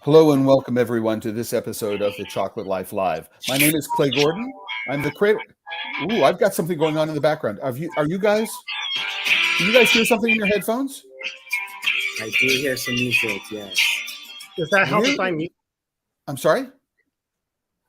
Hello and welcome everyone to this episode of the Chocolate Life Live. My name is Clay Gordon. I'm the creator. Ooh, I've got something going on in the background. Can you guys hear something in your headphones? I do hear some music, yes. Does that help if I mute? I'm sorry?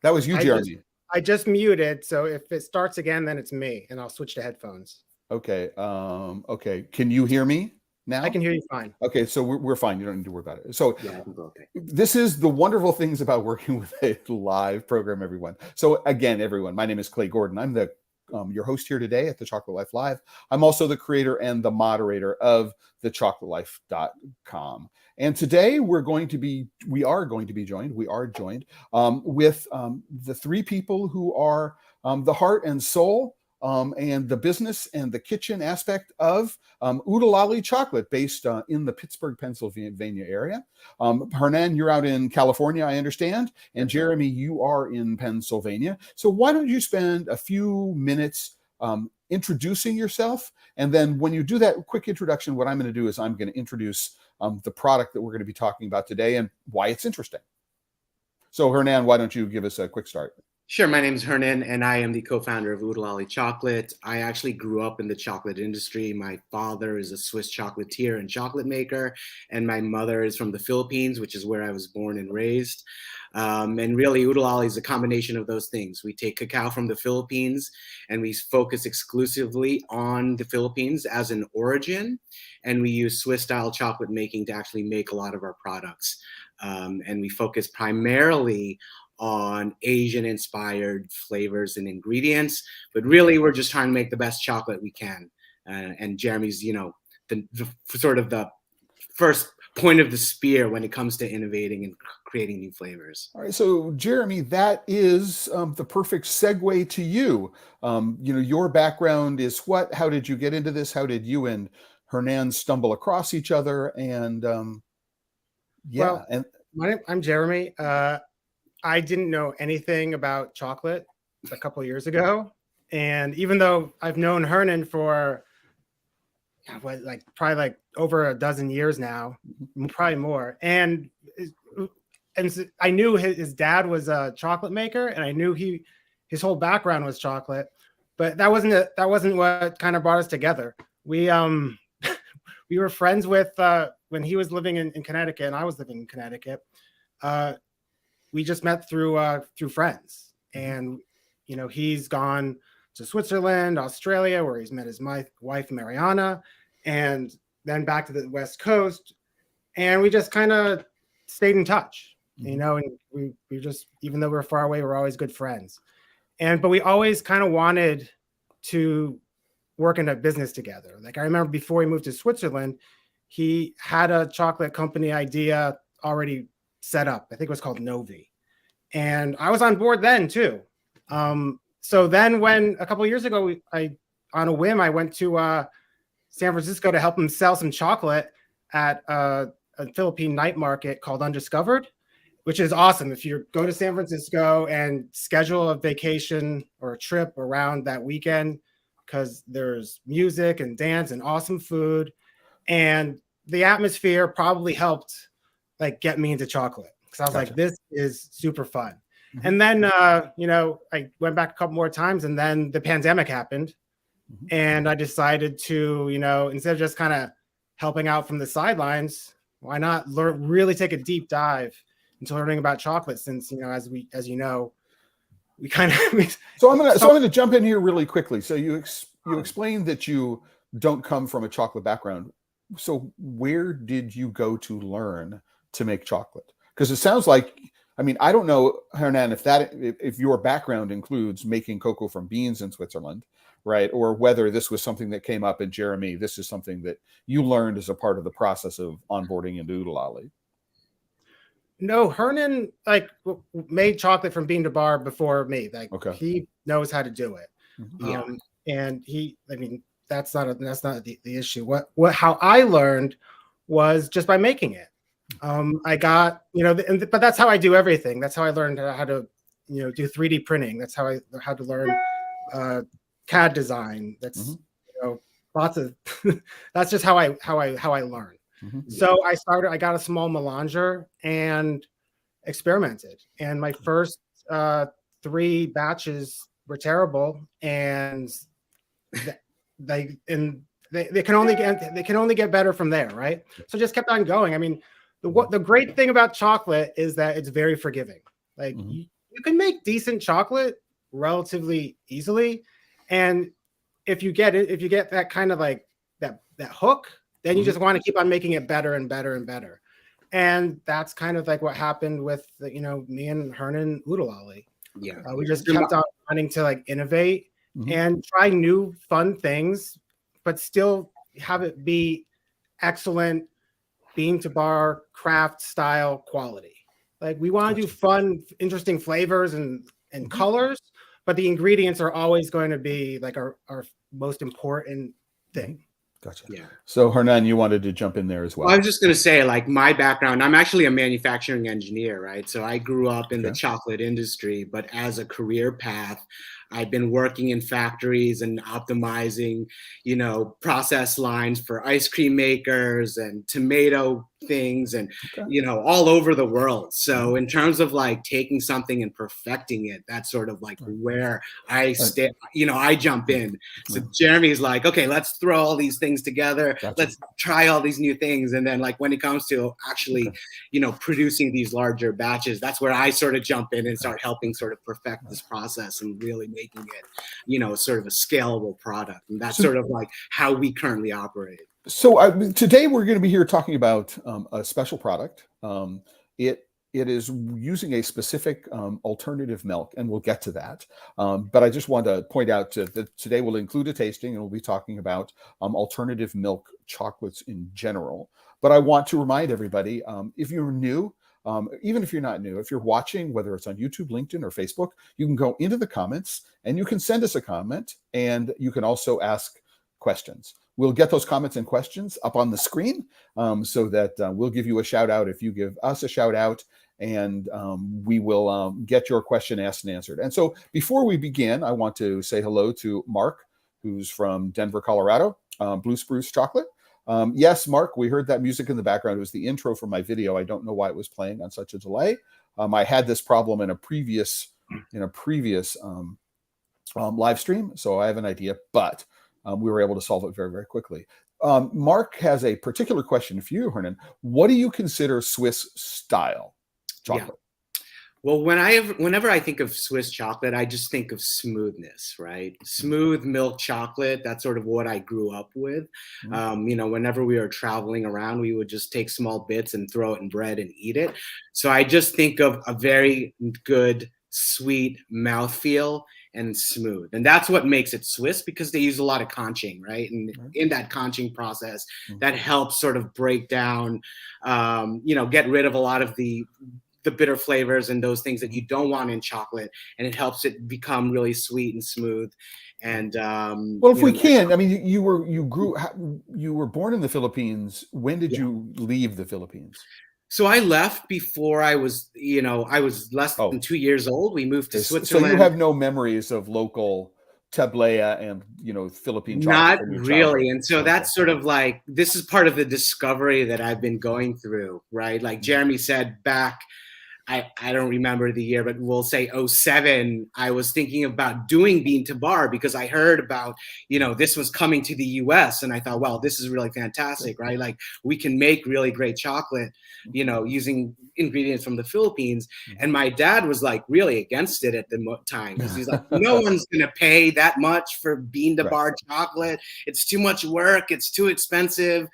That was you, Jeremy. I just muted, so if it starts again, then it's me, and I'll switch to headphones. Okay. Okay. Can you hear me now? I can hear you fine. Okay, so we're fine. You don't need to worry about it. So Yeah, okay. This is the wonderful things about working with a live program, everyone. So again, everyone, my name is Clay Gordon. I'm the your host here today at the Chocolate Life Live. I'm also the creator and the moderator of TheChocolateLife.com. And today we are joined with the three people who are the heart and soul and the business and the kitchen aspect of oodaalolly chocolate based in the Pittsburgh, Pennsylvania area. Hernan, you're out in California, I understand. And Jeremy, you are in Pennsylvania. So why don't you spend a few minutes introducing yourself? And then when you do that quick introduction, what I'm going to do is I'm going to introduce the product that we're going to be talking about today and why it's interesting. So Hernan, why don't you give us a quick start? Sure. My name is Hernan, and I am the co-founder of oodaalolly Chocolate. I actually grew up in the chocolate industry. My father is a Swiss chocolatier and chocolate maker, and my mother is from the Philippines, which is where I was born and raised. And really, oodaalolly is a combination of those things. We take cacao from the Philippines, and we focus exclusively on the Philippines as an origin, and we use Swiss-style chocolate making to actually make a lot of our products. And we focus primarily on Asian-inspired flavors and ingredients, but really we're just trying to make the best chocolate we can. And Jeremy's, the sort of the first point of the spear when it comes to innovating and creating new flavors. All right, so Jeremy, that is the perfect segue to you. Your background is what? How did you get into this? How did you and Hernan stumble across each other? And I'm Jeremy. I didn't know anything about chocolate a couple of years ago. And even though I've known Hernan for probably over a dozen years now, probably more. And I knew his dad was a chocolate maker, and I knew his whole background was chocolate, but that wasn't what kind of brought us together. We were friends with when he was living in Connecticut and I was living in Connecticut. We just met through friends, and he's gone to Switzerland, Australia, where he's met his wife Mariana, and then back to the West Coast, and we just kind of stayed in touch, and we just, even though we're far away, we're always good friends, but we always kind of wanted to work in a business together. Like I remember before he moved to Switzerland, he had a chocolate company idea already set up. I think it was called Novi. And I was on board then too. So then when a couple of years ago, on a whim, I went to San Francisco to help him sell some chocolate at a Philippine night market called Undiscovered, which is awesome. If you go to San Francisco and schedule a vacation or a trip around that weekend, because there's music and dance and awesome food, and the atmosphere probably helped get me into chocolate, because I was like, this is super fun. And then I went back a couple more times, and then the pandemic happened, and I decided to instead of just kind of helping out from the sidelines, why not really take a deep dive into learning about chocolate, since as you know we kind of so I'm gonna jump in here really quickly. So you explained that you don't come from a chocolate background. So where did you go to learn to make chocolate? Because it sounds like, I don't know, Hernan, if your background includes making cocoa from beans in Switzerland, right? Or whether this was something that came up in Jeremy, this is something that you learned as a part of the process of onboarding into oodaalolly. No, Hernan made chocolate from bean to bar before me. He knows how to do it. And that's not the issue. How I learned was just by making it. I got, but that's how I do everything. That's how I learned how to, do 3D printing. That's how I had to learn CAD design. That's lots of. That's just how I learn. So I got a small melanger, and experimented. And my first 3 batches were terrible, and they can only get better from there, right? So just kept on going. I mean, the great thing about chocolate is that it's very forgiving. Like you can make decent chocolate relatively easily, and if you get that kind of like that hook, then you just want to keep on making it better and better and better. And that's kind of like what happened with me and Hernan oodaalolly. Yeah, we just kept on wanting to like innovate and try new fun things, but still have it be excellent bean to bar craft style quality. Like we want to do fun, interesting flavors and colors, but the ingredients are always going to be like our most important thing. Gotcha. Yeah. So Hernan, you wanted to jump in there as well. I was just going to say, like, my background, I'm actually a manufacturing engineer, right? So I grew up in the chocolate industry, but as a career path, I've been working in factories and optimizing, process lines for ice cream makers and tomato things and, all over the world. So in terms of like taking something and perfecting it, that's sort of like where I stay, I jump in. So Jeremy's like, okay, let's throw all these things together. Let's try all these new things. And then like when it comes to actually, producing these larger batches, that's where I sort of jump in and start helping sort of perfect this process and really making it, sort of a scalable product. And that's sort of like how we currently operate. So today we're going to be here talking about a special product. It is using a specific alternative milk, and we'll get to that. But I just want to point out that today we'll include a tasting, and we'll be talking about alternative milk chocolates in general. But I want to remind everybody, if you're new, even if you're not new, if you're watching, whether it's on YouTube, LinkedIn, or Facebook, you can go into the comments and you can send us a comment, and you can also ask questions. We'll get those comments and questions up on the screen so that we'll give you a shout out if you give us a shout out, and we will get your question asked and answered. And so before we begin, I want to say hello to Mark, who's from Denver, Colorado, Blue Spruce Chocolate. Yes, Mark, we heard that music in the background. It was the intro for my video. I don't know why it was playing on such a delay. I had this problem in a previous live stream, so I have an idea, but we were able to solve it very, very quickly. Mark has a particular question for you, Hernan. What do you consider Swiss style chocolate? Yeah. Well, whenever I think of Swiss chocolate, I just think of smoothness, right? Smooth milk chocolate. That's sort of what I grew up with. Whenever we were traveling around, we would just take small bits and throw it in bread and eat it. So I just think of a very good, sweet mouthfeel and smooth. And that's what makes it Swiss, because they use a lot of conching, right? And in that conching process, that helps sort of break down, get rid of a lot of the bitter flavors and those things that you don't want in chocolate, and it helps it become really sweet and smooth. And well, if we can, I mean, you were born in the Philippines. When did you leave the Philippines? So I left before I was, I was less than 2 years old. We moved to Switzerland. So you have no memories of local tablea and, Philippine chocolate? Not really. And so that's sort of like, this is part of the discovery that I've been going through, right? Like Jeremy said back, I don't remember the year, but we'll say 2007, I was thinking about doing bean to bar because I heard about, this was coming to the US, and I thought, well, this is really fantastic, right? Like we can make really great chocolate, using ingredients from the Philippines. And my dad was like really against it at the time, because he's like, no one's going to pay that much for bean to bar chocolate. It's too much work. It's too expensive,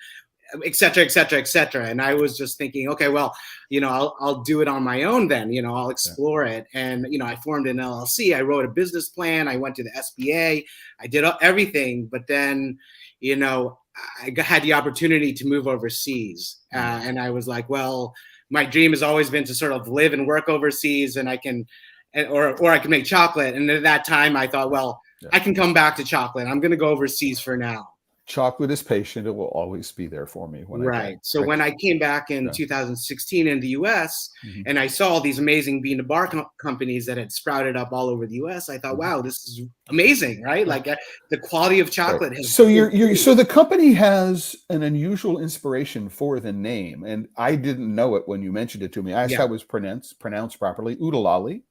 et cetera, et cetera, et cetera. And I was just thinking, okay, well, I'll do it on my own then, I'll explore it. And, I formed an LLC. I wrote a business plan. I went to the SBA. I did everything. But then, I had the opportunity to move overseas. And I was like, well, my dream has always been to sort of live and work overseas, and I can make chocolate. And at that time I thought, well, I can come back to chocolate. I'm going to go overseas for now. Chocolate is patient. It will always be there for me when I Right. go. So when I came back in 2016 in the US and I saw all these amazing bean to bar companies that had sprouted up all over the US, I thought, wow, this is amazing, right? Like the quality of chocolate has. So so the company has an unusual inspiration for the name, and I didn't know it when you mentioned it to me. I asked how it was pronounced properly. Oodaalolly.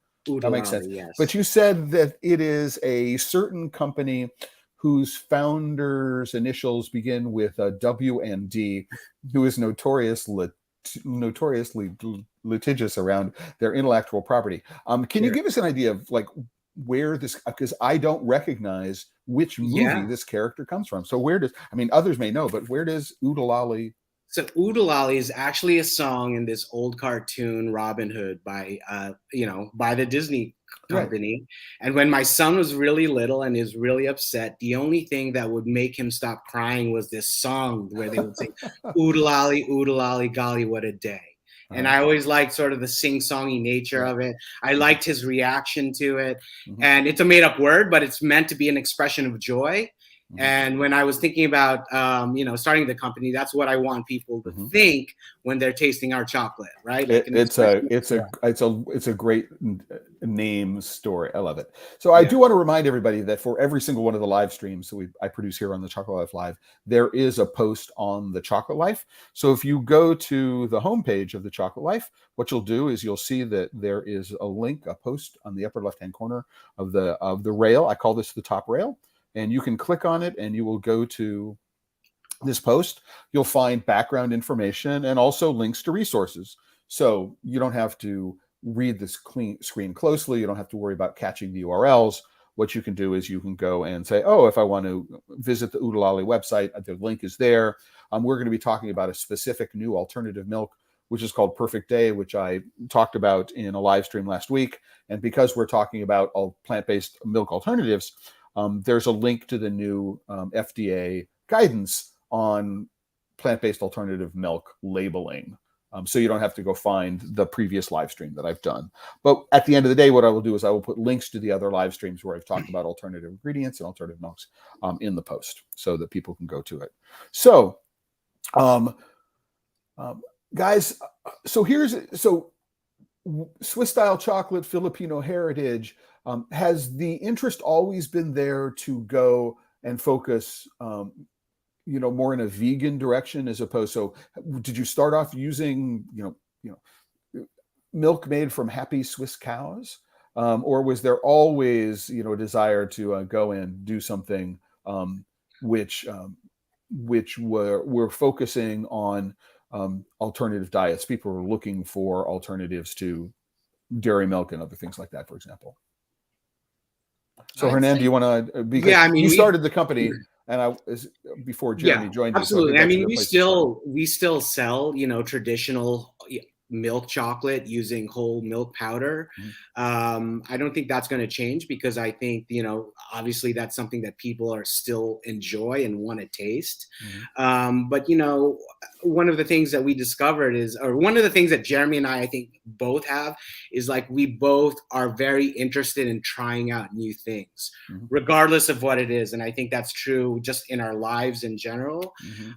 That makes sense. Yes. But you said that it is a certain company whose founders' initials begin with a W and D, who is notoriously litigious around their intellectual property. Can you give us an idea of like where this, because I don't recognize which movie this character comes from. So where does, I mean, others may know, but where does oodaalolly? So oodaalolly is actually a song in this old cartoon Robin Hood by by the Disney company. Right. And when my son was really little and is really upset, the only thing that would make him stop crying was this song where they would say, oodaalolly, golly, what a day. And I always liked sort of the sing-songy nature of it. I liked his reaction to it. And it's a made-up word, but it's meant to be an expression of joy. And when I was thinking about, starting the company, that's what I want people to think when they're tasting our chocolate, right? Like it's a great name story. I love it. So I do want to remind everybody that for every single one of the live streams that I produce here on the Chocolate Life Live, there is a post on the Chocolate Life. So if you go to the homepage of the Chocolate Life, what you'll do is you'll see that there is a link, a post on the upper left-hand corner of the rail. I call this the top rail. And you can click on it and you will go to this post. You'll find background information and also links to resources. So you don't have to read this screen closely. You don't have to worry about catching the URLs. What you can do is you can go and say, oh, if I want to visit the oodaalolly website, the link is there. We're going to be talking about a specific new alternative milk, which is called Perfect Day, which I talked about in a live stream last week. And because we're talking about all plant-based milk alternatives, there's a link to the new FDA guidance on plant-based alternative milk labeling. So you don't have to go find the previous live stream that I've done. But at the end of the day, what I will do is I will put links to the other live streams where I've talked about alternative ingredients and alternative milks in the post so that people can go to it. So, guys, so Swiss style chocolate, Filipino heritage. Has the interest always been there to go and focus, more in a vegan direction as opposed? So, did you start off using, milk made from happy Swiss cows, or was there always, a desire to go and do something which were focusing on alternative diets? People were looking for alternatives to dairy milk and other things like that, for example. So Hernan, do you want to? Because you started the company, and before Jeremy joined you. Absolutely. I mean, we still sell, traditional milk chocolate using whole milk powder. I don't think that's going to change because I think, obviously that's something that people are still enjoy and want to taste. But, one of the things that we discovered one of the things that Jeremy and I think both have is like, we both are very interested in trying out new things, regardless of what it is. And I think that's true just in our lives in general.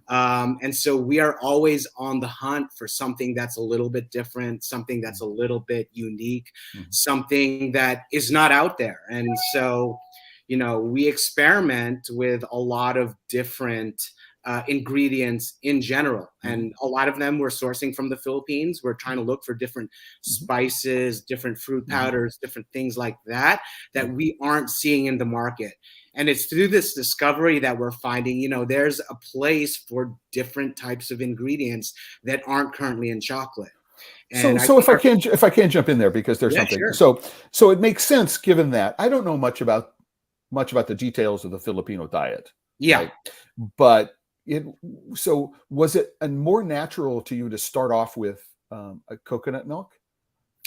And so we are always on the hunt for something that's a little bit different, something that's a little bit unique, something that is not out there. And so, we experiment with a lot of different ingredients in general. And a lot of them we're sourcing from the Philippines. We're trying to look for different spices, different fruit powders, different things like that we aren't seeing in the market. And it's through this discovery that we're finding, there's a place for different types of ingredients that aren't currently in chocolate. And so if I can jump in there, because there's something. Sure. So it makes sense given that I don't know much about the details of the Filipino diet. Yeah. Right? But so was it more natural to you to start off with a coconut milk,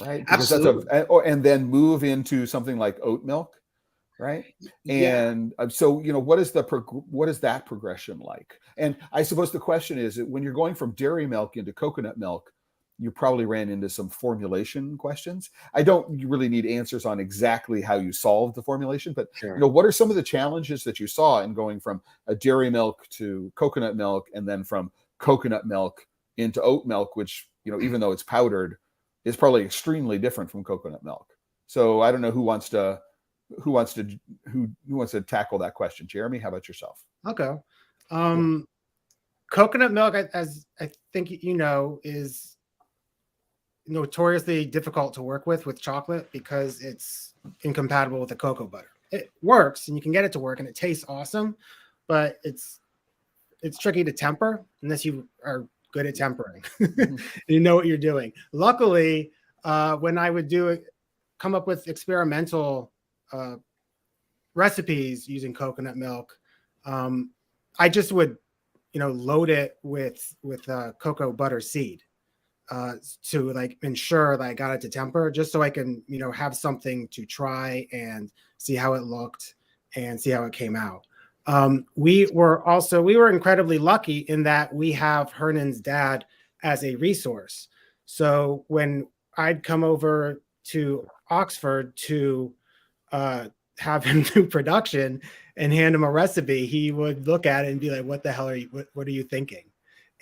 right? Because absolutely. And then move into something like oat milk, right? And so what is that progression like? And I suppose the question is, when you're going from dairy milk into coconut milk, you probably ran into some formulation questions. I don't really need answers on exactly how you solved the formulation, but Sure. what are some of the challenges that you saw in going from a dairy milk to coconut milk, and then from coconut milk into oat milk, which, even though it's powdered, is probably extremely different from coconut milk. So I don't know who wants to tackle that question. Jeremy, how about yourself? I'll go. Coconut milk, as I think is notoriously difficult to work with chocolate because it's incompatible with the cocoa butter. It works and you can get it to work and it tastes awesome, but it's tricky to temper unless you are good at tempering. You know what you're doing. Luckily, when I would come up with experimental recipes using coconut milk, I just would load it with cocoa butter seed to like ensure that I got it to temper, just so I can have something to try and see how it looked and see how it came out. We were incredibly lucky in that we have Hernan's dad as a resource. So when I'd come over to Oxford to have him do production and hand him a recipe, he would look at it and be like, "What the hell what are you thinking?"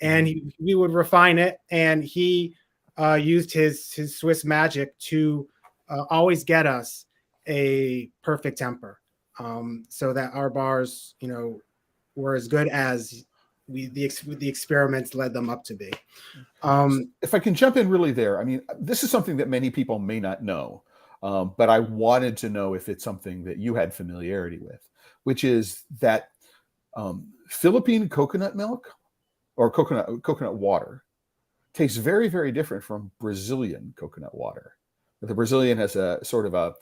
And we would refine it, and he used his Swiss magic to always get us a perfect temper, so that our bars, were as good as the experiments led them up to be. If I can jump in really there, I mean, this is something that many people may not know, but I wanted to know if it's something that you had familiarity with, which is that Philippine coconut milk or coconut water tastes very, very different from Brazilian coconut water. The Brazilian has a sort of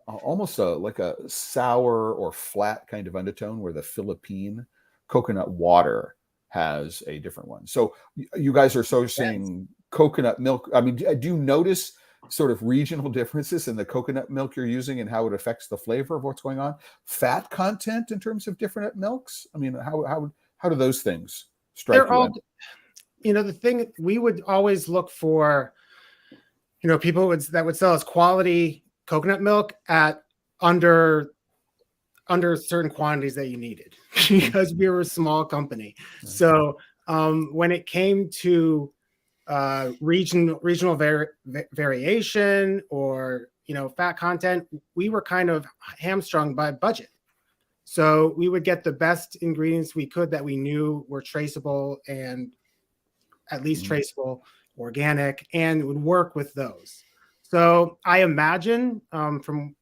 almost like a sour or flat kind of undertone, where the Philippine coconut water has a different one. So you guys are saying coconut milk. I mean, do you notice sort of regional differences in the coconut milk you're using and how it affects the flavor of what's going on? Fat content in terms of different milks? I mean, how do those things strike They're you? all, the thing we would always look for, people that would sell us quality coconut milk at under certain quantities that you needed, because we were a small company. So when it came to regional variation or fat content, we were kind of hamstrung by budget. So we would get the best ingredients we could that we knew were traceable and at least traceable, organic, and would work with those. So I imagine from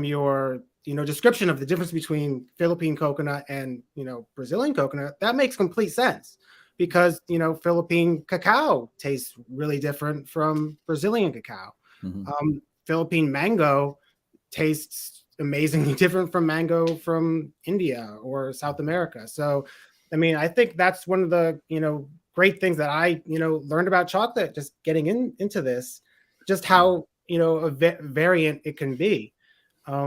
your description of the difference between Philippine coconut and Brazilian coconut, that makes complete sense, because Philippine cacao tastes really different from Brazilian cacao. Philippine mango tastes amazingly different from mango from India or South America. So I mean, I think that's one of the great things that I learned about chocolate just getting into this, just how a variant it can be. I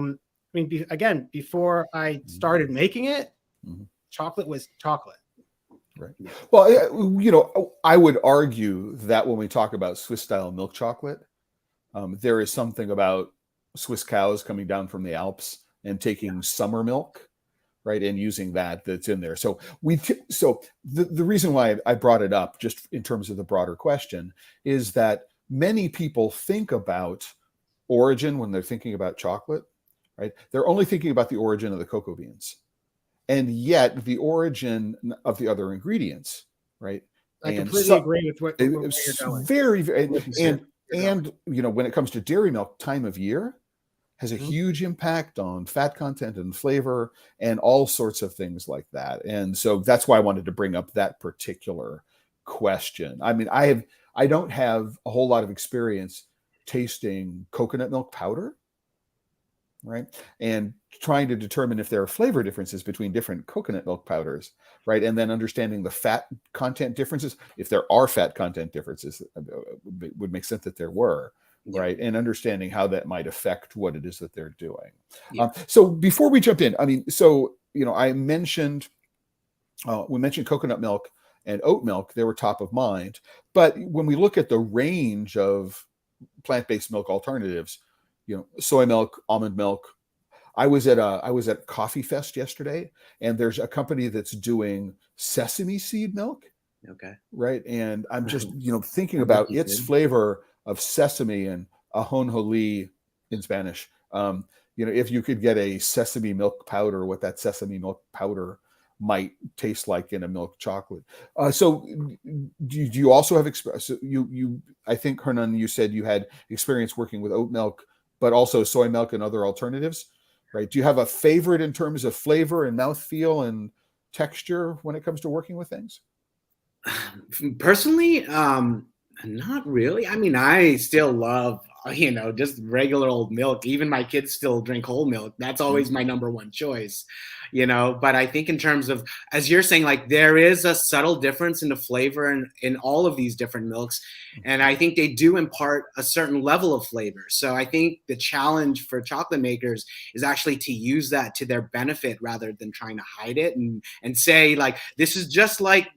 mean, again, before I started making it, chocolate was chocolate. Right. Well, I would argue that when we talk about Swiss style milk chocolate, there is something about Swiss cows coming down from the Alps and taking summer milk, right, and using that's in there. So the reason why I brought it up, just in terms of the broader question, is that many people think about origin when they're thinking about chocolate, right? They're only thinking about the origin of the cocoa beans, and yet the origin of the other ingredients, right? I completely agree with what you're going. Very, and when it comes to dairy milk, time of year has a huge impact on fat content and flavor and all sorts of things like that. And so that's why I wanted to bring up that particular question. I mean, I don't have a whole lot of experience tasting coconut milk powder, right? And trying to determine if there are flavor differences between different coconut milk powders, right? And then understanding the fat content differences. If there are fat content differences, it would make sense that there were, right? And understanding how that might affect what it is that they're doing. So before we jump in, I mean, I mentioned, we mentioned coconut milk and oat milk, they were top of mind. But when we look at the range of plant-based milk alternatives, soy milk, almond milk. I was at Coffee Fest yesterday, and there's a company that's doing sesame seed milk. Okay. Right. And I'm just, thinking about its flavor of sesame and ajonjolí in Spanish. If you could get a sesame milk powder, what that sesame milk powder might taste like in a milk chocolate. So do you also have experience? I think, Hernan, you said you had experience working with oat milk, but also soy milk and other alternatives, right? Do you have a favorite in terms of flavor and mouthfeel and texture when it comes to working with things? Personally, not really. I mean, I still love, just regular old milk. Even my kids still drink whole milk. That's always my number one choice, but I think in terms of, as you're saying, like there is a subtle difference in the flavor in all of these different milks. And I think they do impart a certain level of flavor. So I think the challenge for chocolate makers is actually to use that to their benefit rather than trying to hide it and say like, this is just like,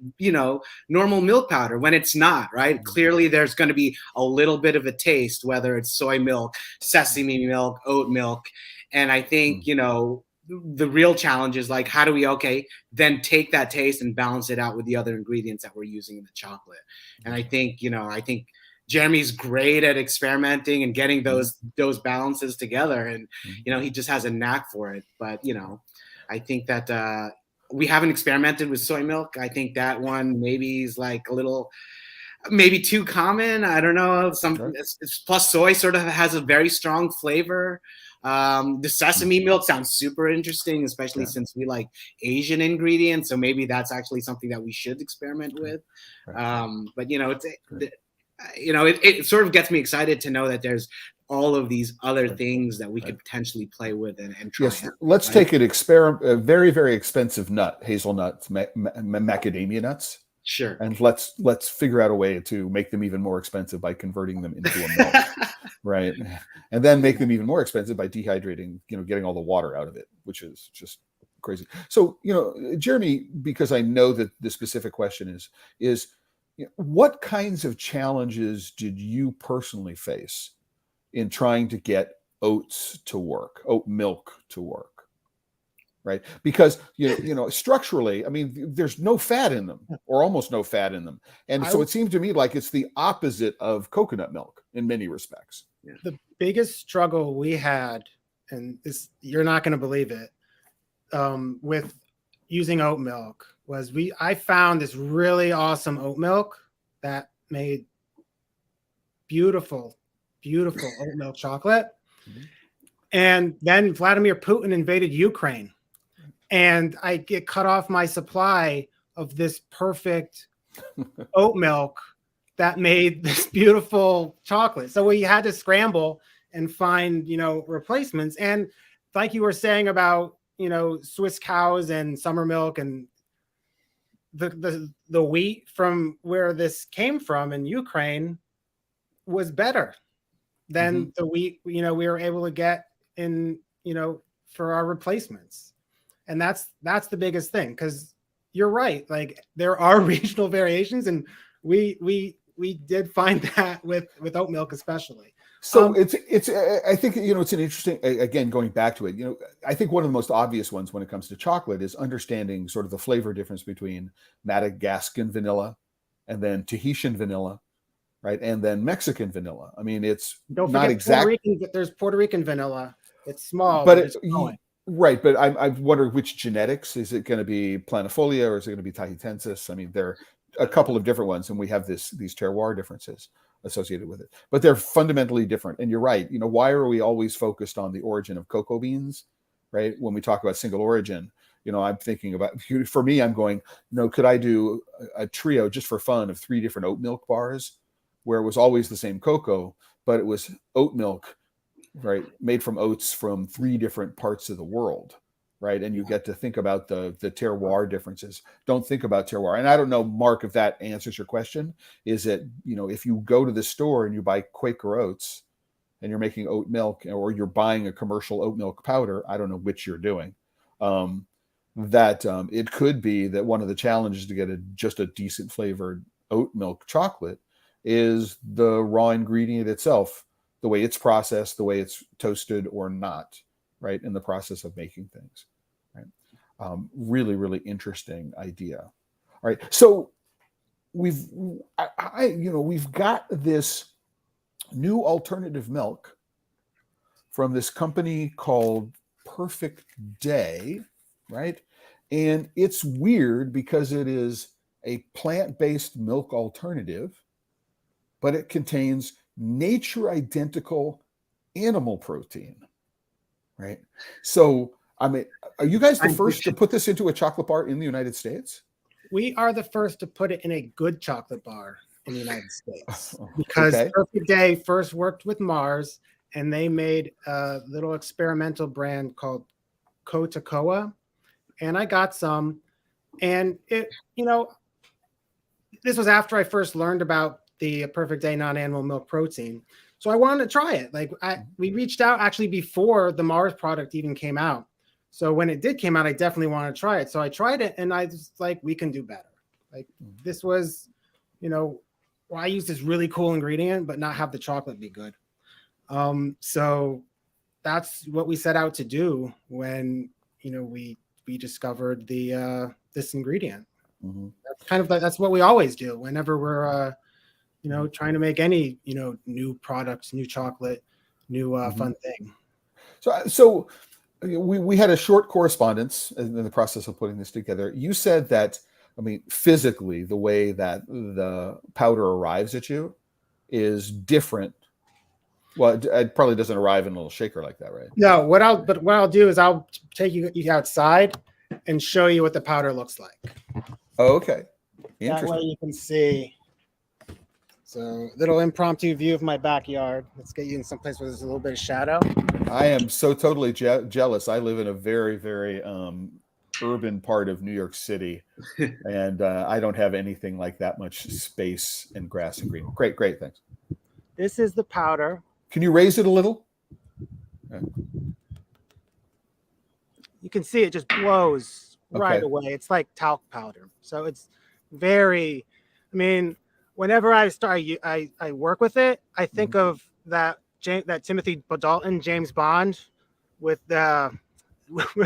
normal milk powder, when it's not, right? Clearly there's going to be a little bit of a taste, whether it's soy milk, sesame milk, oat milk. And I think, the real challenge is like, how do we, then take that taste and balance it out with the other ingredients that we're using in the chocolate. And I think, Jeremy's great at experimenting and getting those balances together. And, he just has a knack for it. But, I think that we haven't experimented with soy milk. I think that one maybe is like a little, maybe too common. I don't know. Plus soy sort of has a very strong flavor. The sesame milk sounds super interesting, especially since we like Asian ingredients. So maybe that's actually something that we should experiment with. But it sort of gets me excited to know that there's all of these other things that we could potentially play with and try. Yes, let's take a very, very expensive nut, hazelnuts, macadamia nuts. Sure. And let's figure out a way to make them even more expensive by converting them into a milk, right? And then make them even more expensive by dehydrating, getting all the water out of it, which is just crazy. So, Jeremy, because I know that the specific question is what kinds of challenges did you personally face in trying to get oat milk to work? Right. Because, structurally, I mean, there's no fat in them or almost no fat in them. And so it seemed to me like it's the opposite of coconut milk in many respects. The biggest struggle we had, and you're not going to believe it, with using oat milk was I found this really awesome oat milk that made beautiful, beautiful oat milk chocolate. And then Vladimir Putin invaded Ukraine. And I get cut off my supply of this perfect oat milk that made this beautiful chocolate. So we had to scramble and find, replacements. And like you were saying about, Swiss cows and summer milk and the wheat from where this came from in Ukraine was better than the wheat, we were able to get in, for our replacements. And that's the biggest thing, because you're right. Like there are regional variations, and we did find that with oat milk especially. So it's I think it's an interesting, again, going back to it. I think one of the most obvious ones when it comes to chocolate is understanding sort of the flavor difference between Madagascan vanilla and then Tahitian vanilla, right, and then Mexican vanilla. I mean, it's not exactly. There's Puerto Rican vanilla. It's small, but it's growing. Right, but I wonder which genetics. Is it going to be planifolia or is it going to be tahitensis? I mean, there are a couple of different ones, and we have these terroir differences associated with it. But they're fundamentally different. And you're right. Why are we always focused on the origin of cocoa beans, right? When we talk about single origin, I'm thinking about, for me, I'm going, could I do a trio just for fun of 3 different oat milk bars where it was always the same cocoa, but it was oat milk, right, made from oats from 3 different parts of the world, right? And you get to think about the terroir differences. Don't think about terroir. And I don't know, Mark, if that answers your question. Is it, if you go to the store and you buy Quaker oats and you're making oat milk, or you're buying a commercial oat milk powder, I don't know which you're doing. that it could be that one of the challenges to get just a decent flavored oat milk chocolate is the raw ingredient itself, the way it's processed, the way it's toasted or not, right, in the process of making things, right? Really, really interesting idea. All right, so we've got this new alternative milk from this company called Perfect Day, right? And it's weird because it is a plant-based milk alternative, but it contains nature identical animal protein, right? So, I mean, are you guys the first to put this into a chocolate bar in the United States? We are the first to put it in a good chocolate bar in the United States, because Perfect Day first worked with Mars, and they made a little experimental brand called CocaCola, and I got some, and it, this was after I first learned about the Perfect Day non-animal milk protein, so I wanted to try it. Like we reached out actually before the Mars product even came out. So when it did came out, I definitely wanted to try it. So I tried it, and I was like, we can do better. Like this was, I used this really cool ingredient, but not have the chocolate be good. So that's what we set out to do when, we discovered this ingredient. Mm-hmm. That's kind of that's what we always do whenever we're, trying to make any, new products, new chocolate, new fun thing. So we had a short correspondence in the process of putting this together. You said that, physically, the way that the powder arrives at you is different. Well, it probably doesn't arrive in a little shaker like that, right? No, what I'll do is I'll take you outside and show you what the powder looks like. Oh, okay. That way you can see. So, little impromptu view of my backyard. Let's get you in some place where there's a little bit of shadow. I am so totally jealous. I live in a very, very urban part of New York City, and I don't have anything like that much space and grass and green. Great, thanks. This is the powder. Can you raise it a little? You can see it just blows right away. It's like talc powder. So it's very, whenever I work with it, I think of that Timothy Dalton, James Bond, with where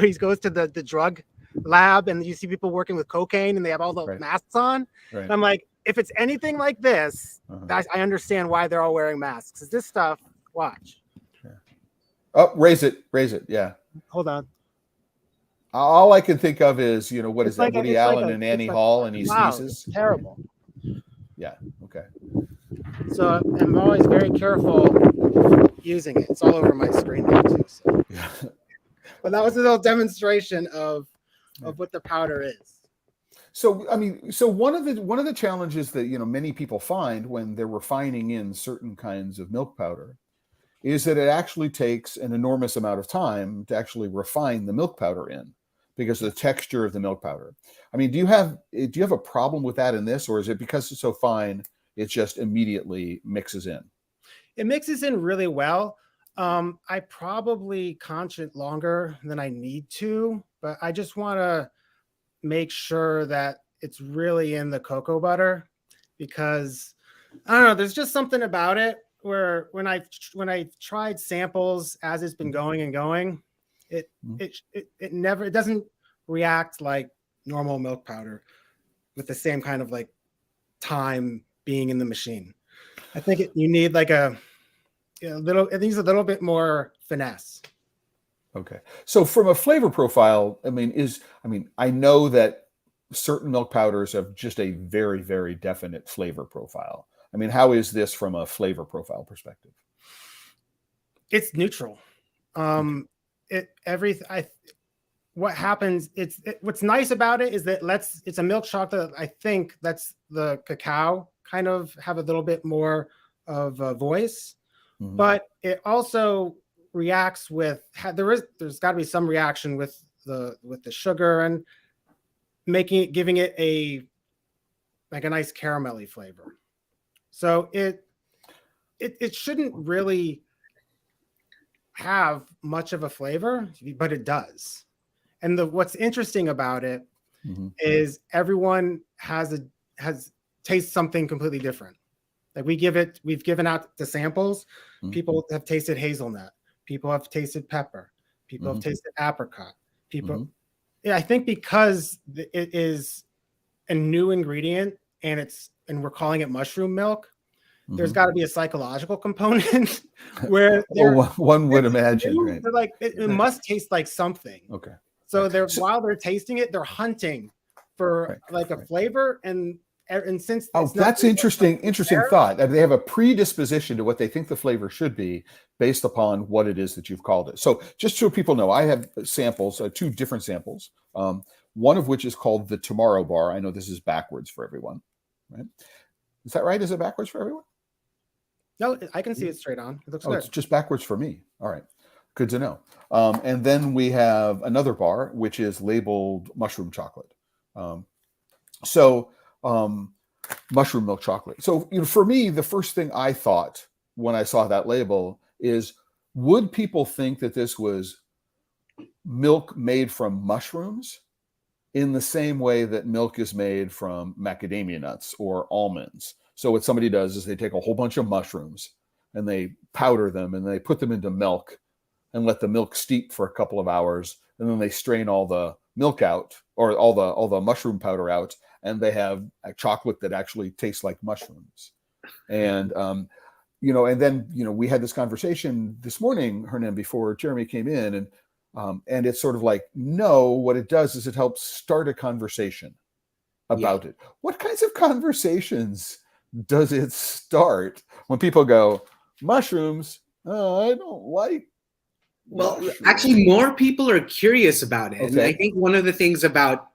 he goes to the drug lab, and you see people working with cocaine and they have all the masks on. Right. And I'm like, if it's anything like this, I understand why they're all wearing masks. Is this stuff? Watch. Yeah. Oh, raise it. Yeah. Hold on. All I can think of is, what is that? Woody Allen and Annie Hall, and he sneezes. It's terrible. Yeah. Okay. So I'm always very careful using it. It's all over my screen there too. So. Yeah. But that was a little demonstration of what the powder is. So one of the challenges that many people find when they're refining in certain kinds of milk powder is that it actually takes an enormous amount of time to actually refine the milk powder in, because of the texture of the milk powder. Do you have a problem with that in this, or is it because it's so fine, it just immediately mixes in? It mixes in really well. I probably conch it longer than I need to, but I just want to make sure that it's really in the cocoa butter, because I don't know, there's just something about it where when I tried samples as it's been going, it doesn't react like normal milk powder with the same kind of like time being in the machine. I think you need like it needs a little bit more finesse. Okay. So from a flavor profile, I know that certain milk powders have just a very, very definite flavor profile. How is this from a flavor profile perspective? It's neutral. What happens, what's nice about it is that it's a milk chocolate. I think that's the cacao kind of have a little bit more of a voice, but it also reacts with, there's got to be some reaction with the sugar and giving it a nice caramelly flavor. So it shouldn't really have much of a flavor, but it does. And what's interesting about it Mm-hmm. is everyone tastes something completely different. Like we've given out the samples. Mm-hmm. People have tasted hazelnut. People have tasted pepper. People Mm-hmm. have tasted apricot. People, Mm-hmm. yeah, I think because it is a new ingredient and we're calling it mushroom milk, there's got to be a psychological component where one would imagine, new, right? they're like it must taste like something. Okay. So while they're tasting it, they're hunting for like a flavor, and since that's interesting thought. They have a predisposition to what they think the flavor should be based upon what it is that you've called it. So just so people know, I have samples, 2 different samples. One of which is called the Tomorrow Bar. I know this is backwards for everyone, right? Is that right? Is it backwards for everyone? No, I can see it straight on. It looks good. It's just backwards for me. All right. Good to know. And then we have another bar, which is labeled mushroom chocolate. Mushroom milk chocolate. So, for me, the first thing I thought when I saw that label is, would people think that this was milk made from mushrooms in the same way that milk is made from macadamia nuts or almonds? So what somebody does is they take a whole bunch of mushrooms and they powder them and they put them into milk and let the milk steep for a couple of hours, and then they strain all the milk out, or all the mushroom powder out, and they have a chocolate that actually tastes like mushrooms. And and then we had this conversation this morning, Hernan, before Jeremy came in, and it's sort of like, no, what it does is it helps start a conversation about it. What kinds of conversations does it start when people go, mushrooms? I don't like. Well, actually, more people are curious about it. Okay. And I think one of the things about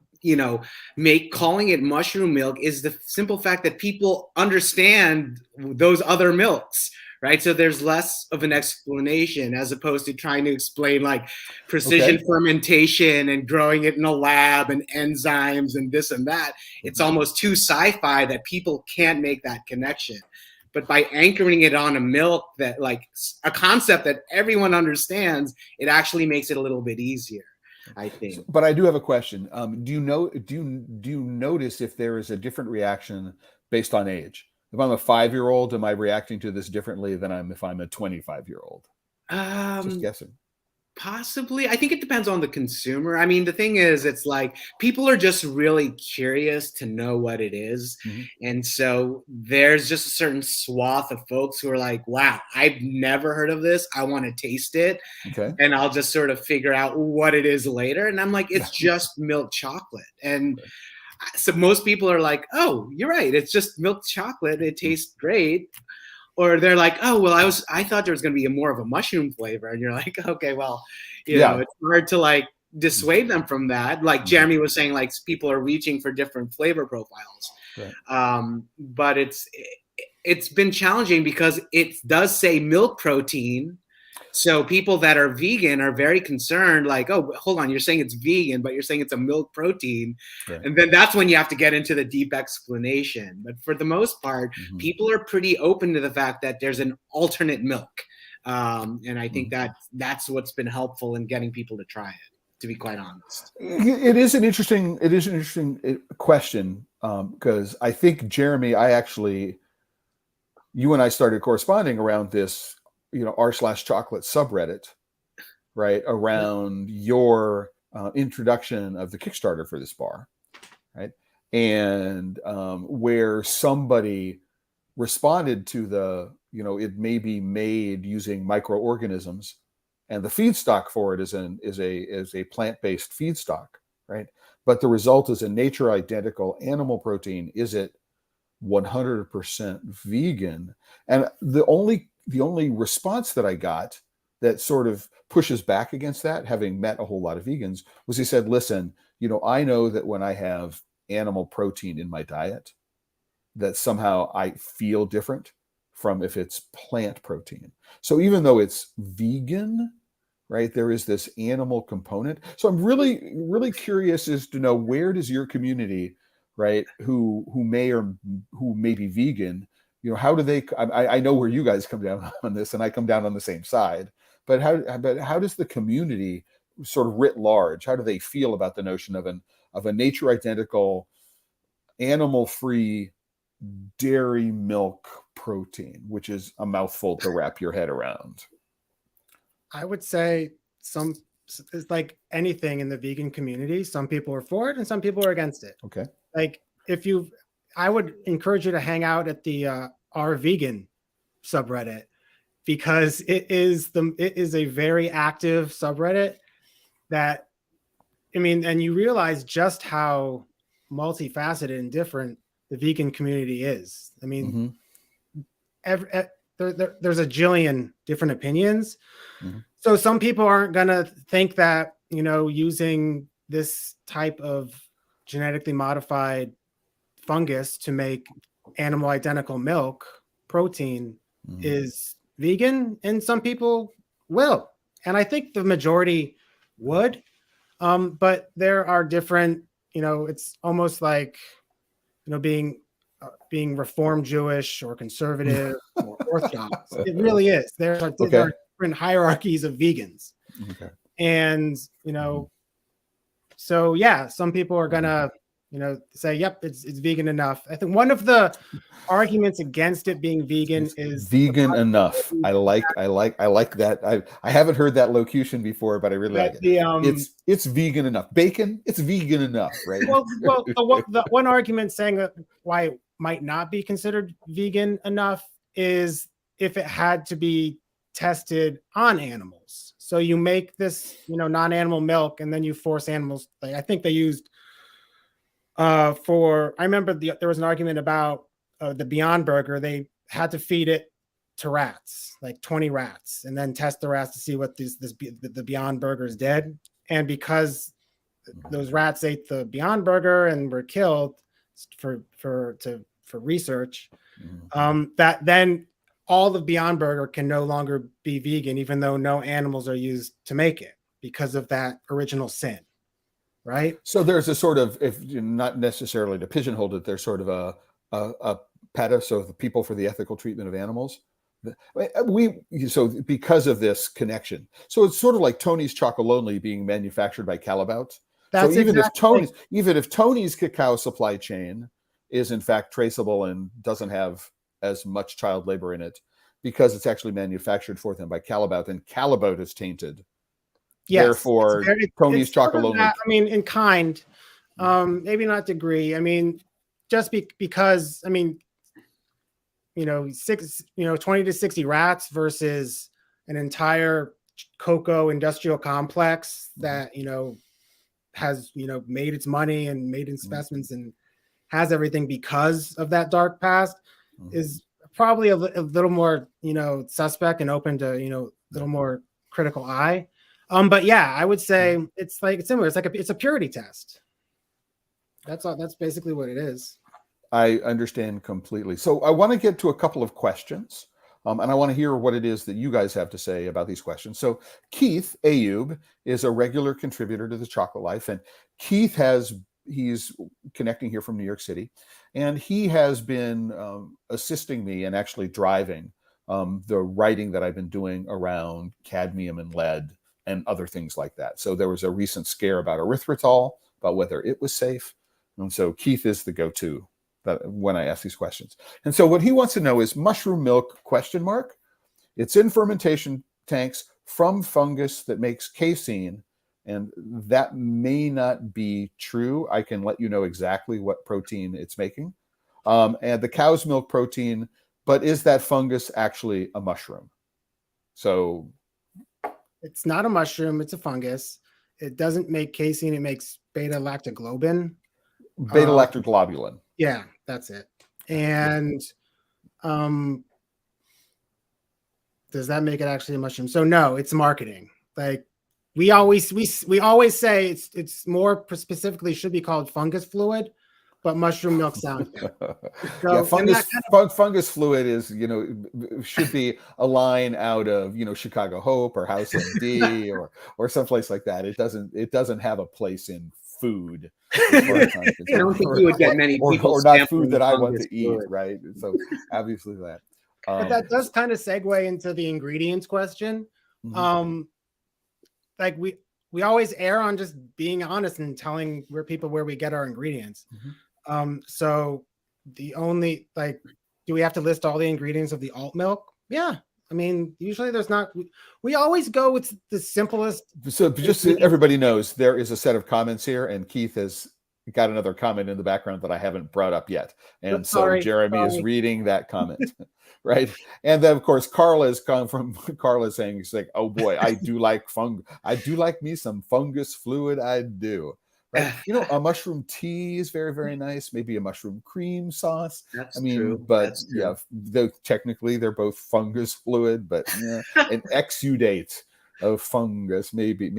calling it mushroom milk is the simple fact that people understand those other milks, right? So there's less of an explanation as opposed to trying to explain like precision fermentation and growing it in a lab and enzymes and this and that. It's almost too sci-fi that people can't make that connection. But by anchoring it on a milk that, like, a concept that everyone understands, it actually makes it a little bit easier, I think. But I do have a question. Do you notice if there is a different reaction based on age? If I'm a 5-year-old, am I reacting to this differently than if I'm a 25-year-old? Just guessing. Possibly. I think it depends on the consumer. I mean, the thing is, it's like people are just really curious to know what it is. Mm-hmm. And so there's just a certain swath of folks who are like, wow, I've never heard of this. I want to taste it. Okay. And I'll just sort of figure out what it is later. And I'm like, it's just milk chocolate. And so most people are like, oh, you're right. It's just milk chocolate. It tastes great. Or they're like, oh, well, I thought there was going to be more of a mushroom flavor. And you're like, okay, well, you know, it's hard to like dissuade them from that. Like Jeremy was saying, like people are reaching for different flavor profiles. Right. But it's been challenging because it does say milk protein. So people that are vegan are very concerned, like, oh, hold on, you're saying it's vegan, but you're saying it's a milk protein. Right. And then that's when you have to get into the deep explanation. But for the most part, people are pretty open to the fact that there's an alternate milk. And I think that's what's been helpful in getting people to try it, to be quite honest. It is an interesting question, because I think, Jeremy, you and I started corresponding around this, r/chocolate subreddit, right, around your introduction of the Kickstarter for this bar, right, and where somebody responded to the, it may be made using microorganisms, and the feedstock for it is a plant-based feedstock, right, but the result is a nature identical animal protein. Is it 100% vegan? And the only response that I got that sort of pushes back against that, having met a whole lot of vegans, was he said, listen, I know that when I have animal protein in my diet, that somehow I feel different from if it's plant protein. So even though it's vegan, right, there is this animal component. So I'm really, really curious as to know, where does your community, right, who may be vegan, how do they? I know where you guys come down on this, and I come down on the same side. But how does the community sort of writ large, how do they feel about the notion of a nature identical, animal-free dairy milk protein, which is a mouthful to wrap your head around? I would say it's like anything in the vegan community. Some people are for it and some people are against it. Okay. Like I would encourage you to hang out at the R Vegan subreddit, because it is a very active subreddit that, I mean, and you realize just how multifaceted and different the vegan community is. I mean, there's a jillion different opinions. So some people aren't going to think that, using this type of genetically modified fungus to make animal identical milk protein is vegan, and some people will. And I think the majority would. But there are different, it's almost like, being Reform Jewish or conservative or Orthodox. It really is. There are different hierarchies of vegans. Okay. And, so yeah, some people are gonna, say, yep, it's vegan enough. I think one of the arguments against it being vegan is vegan enough. I like that. I haven't heard that locution before, but I really like it. It's vegan enough. Bacon, it's vegan enough, right? Well, the one argument saying that why it might not be considered vegan enough is if it had to be tested on animals. So you make this, non-animal milk, and then you force animals. Like, I think they used I remember there was an argument about the Beyond Burger. They had to feed it to rats, like 20 rats, and then test the rats to see what the Beyond Burgers did. And because those rats ate the Beyond Burger and were killed for research, that then all the Beyond Burger can no longer be vegan, even though no animals are used to make it, because of that original sin. Right. So there's a sort of, if not necessarily to pigeonhole it, there's sort of a PETA, so the People for the Ethical Treatment of Animals. So because of this connection, so it's sort of like Tony's Chocolonely being manufactured by Calabout. So even if Tony's cacao supply chain is in fact traceable and doesn't have as much child labor in it, because it's actually manufactured for them by Calabout, and Calabout is tainted. Yes, therefore, Tony's Chocolonely. I mean, in kind, maybe not degree. I mean, just because, I mean, 20 to 60 rats versus an entire cocoa industrial complex that, has, made its money and made its investments and has everything because of that dark past is probably a little more, suspect and open to, a little more critical eye. But yeah, I would say it's similar. It's a purity test. That's all. That's basically what it is. I understand completely. So I want to get to a couple of questions, and I want to hear what it is that you guys have to say about these questions. So Keith Ayub is a regular contributor to the Chocolate Life, and Keith he's connecting here from New York City, and he has been assisting me and actually driving the writing that I've been doing around cadmium and lead and other things like that. So there was a recent scare about erythritol, about whether it was safe. And so Keith is the go-to when I ask these questions. And so what he wants to know is mushroom milk, ? It's in fermentation tanks from fungus that makes casein, and that may not be true. I can let you know exactly what protein it's making. And the cow's milk protein, but is that fungus actually a mushroom? So it's not a mushroom, it's a fungus. It doesn't make casein, it makes beta-lactoglobin. Beta-lactoglobulin. Yeah, that's it. And does that make it actually a mushroom? So no, it's marketing. Like we always say it's more specifically should be called fungus fluid, but mushroom milk sounds good. So, yeah, fungus fluid is, should be a line out of, Chicago Hope or House MD or someplace like that. It doesn't have a place in food. I don't think you would get many people or not food that I want to eat, right? So obviously that. But that does kind of segue into the ingredients question. Like we always err on just being honest and telling where we get our ingredients. So the only, like, do we have to list all the ingredients of the alt milk? Yeah. I mean, usually there's not, we always go with the simplest. So just so everybody knows, there is a set of comments here, and Keith has got another comment in the background that I haven't brought up yet. And so Jeremy is reading that comment, right? And then of course, Carla is coming from, Carla is saying, she's like, oh boy, I do like me some fungus fluid, I do. Right? You know, a mushroom tea is very, very nice. Maybe a mushroom cream sauce. That's I mean, true. but That's true. yeah, though technically they're both fungus fluid, but yeah, an exudate of fungus, maybe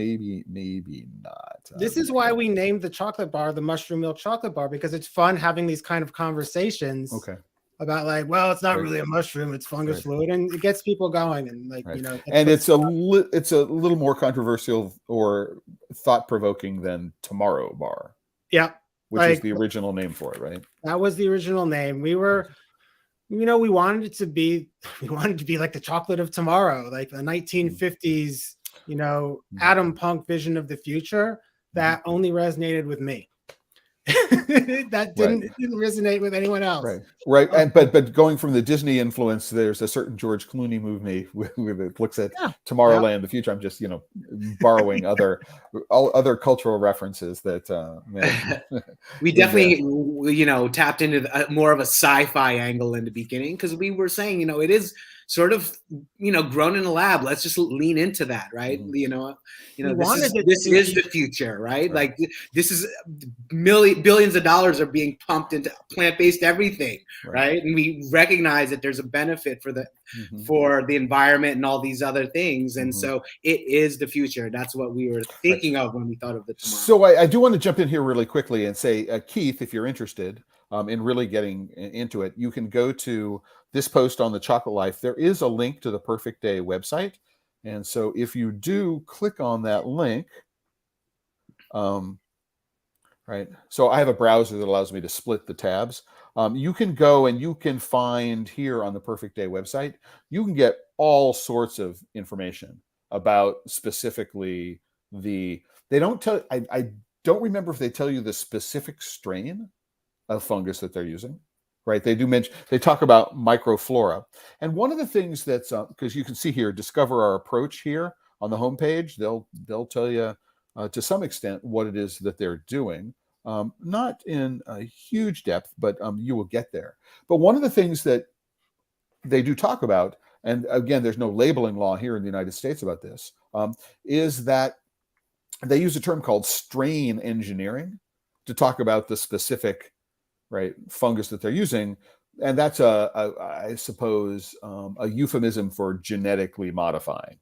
not. This is why we named the chocolate bar the mushroom milk chocolate bar, because it's fun having these kind of conversations. Okay. About like, well, it's not really a mushroom, it's fungus fluid, and it gets people going, and like, you know, and it's a little more controversial or thought-provoking than Tomorrow Bar. Yeah, which is the original name for it, right? That was the original name. We were, you know, we wanted to be like the chocolate of tomorrow, like the 1950s, you know, atom punk vision of the future that only resonated with me. That didn't resonate with anyone else. Right. And but going from the Disney influence, there's a certain George Clooney movie with it looks at Tomorrowland, the future. I'm just, you know, borrowing other cultural references that we definitely, you know, tapped into more of a sci-fi angle in the beginning, because we were saying, you know, it is sort of, you know, grown in a lab. Let's just lean into that, right? You know, this is the future, right? Like this is billions of dollars are being pumped into plant-based everything, right? And we recognize that there's a benefit for the environment and all these other things, and so it is the future. That's what we were thinking of when we thought of the tomorrow. So I do want to jump in here really quickly and say, Keith, if you're interested in really getting into it, you can go to this post on the Chocolate Life. There is a link to the Perfect Day website. And so if you do click on that link, right. So I have a browser that allows me to split the tabs. You can go and you can find here on the Perfect Day website, you can get all sorts of information about specifically they don't tell, I don't remember if they tell you the specific strain of fungus that they're using. Right, they do mention, they talk about microflora, and one of the things that's because you can see here, discover our approach here on the homepage. They'll tell you to some extent what it is that they're doing, not in a huge depth, but you will get there. But one of the things that they do talk about, and again, there's no labeling law here in the United States about this, is that they use a term called strain engineering to talk about the specific fungus that they're using, and that's I suppose a euphemism for genetically modifying.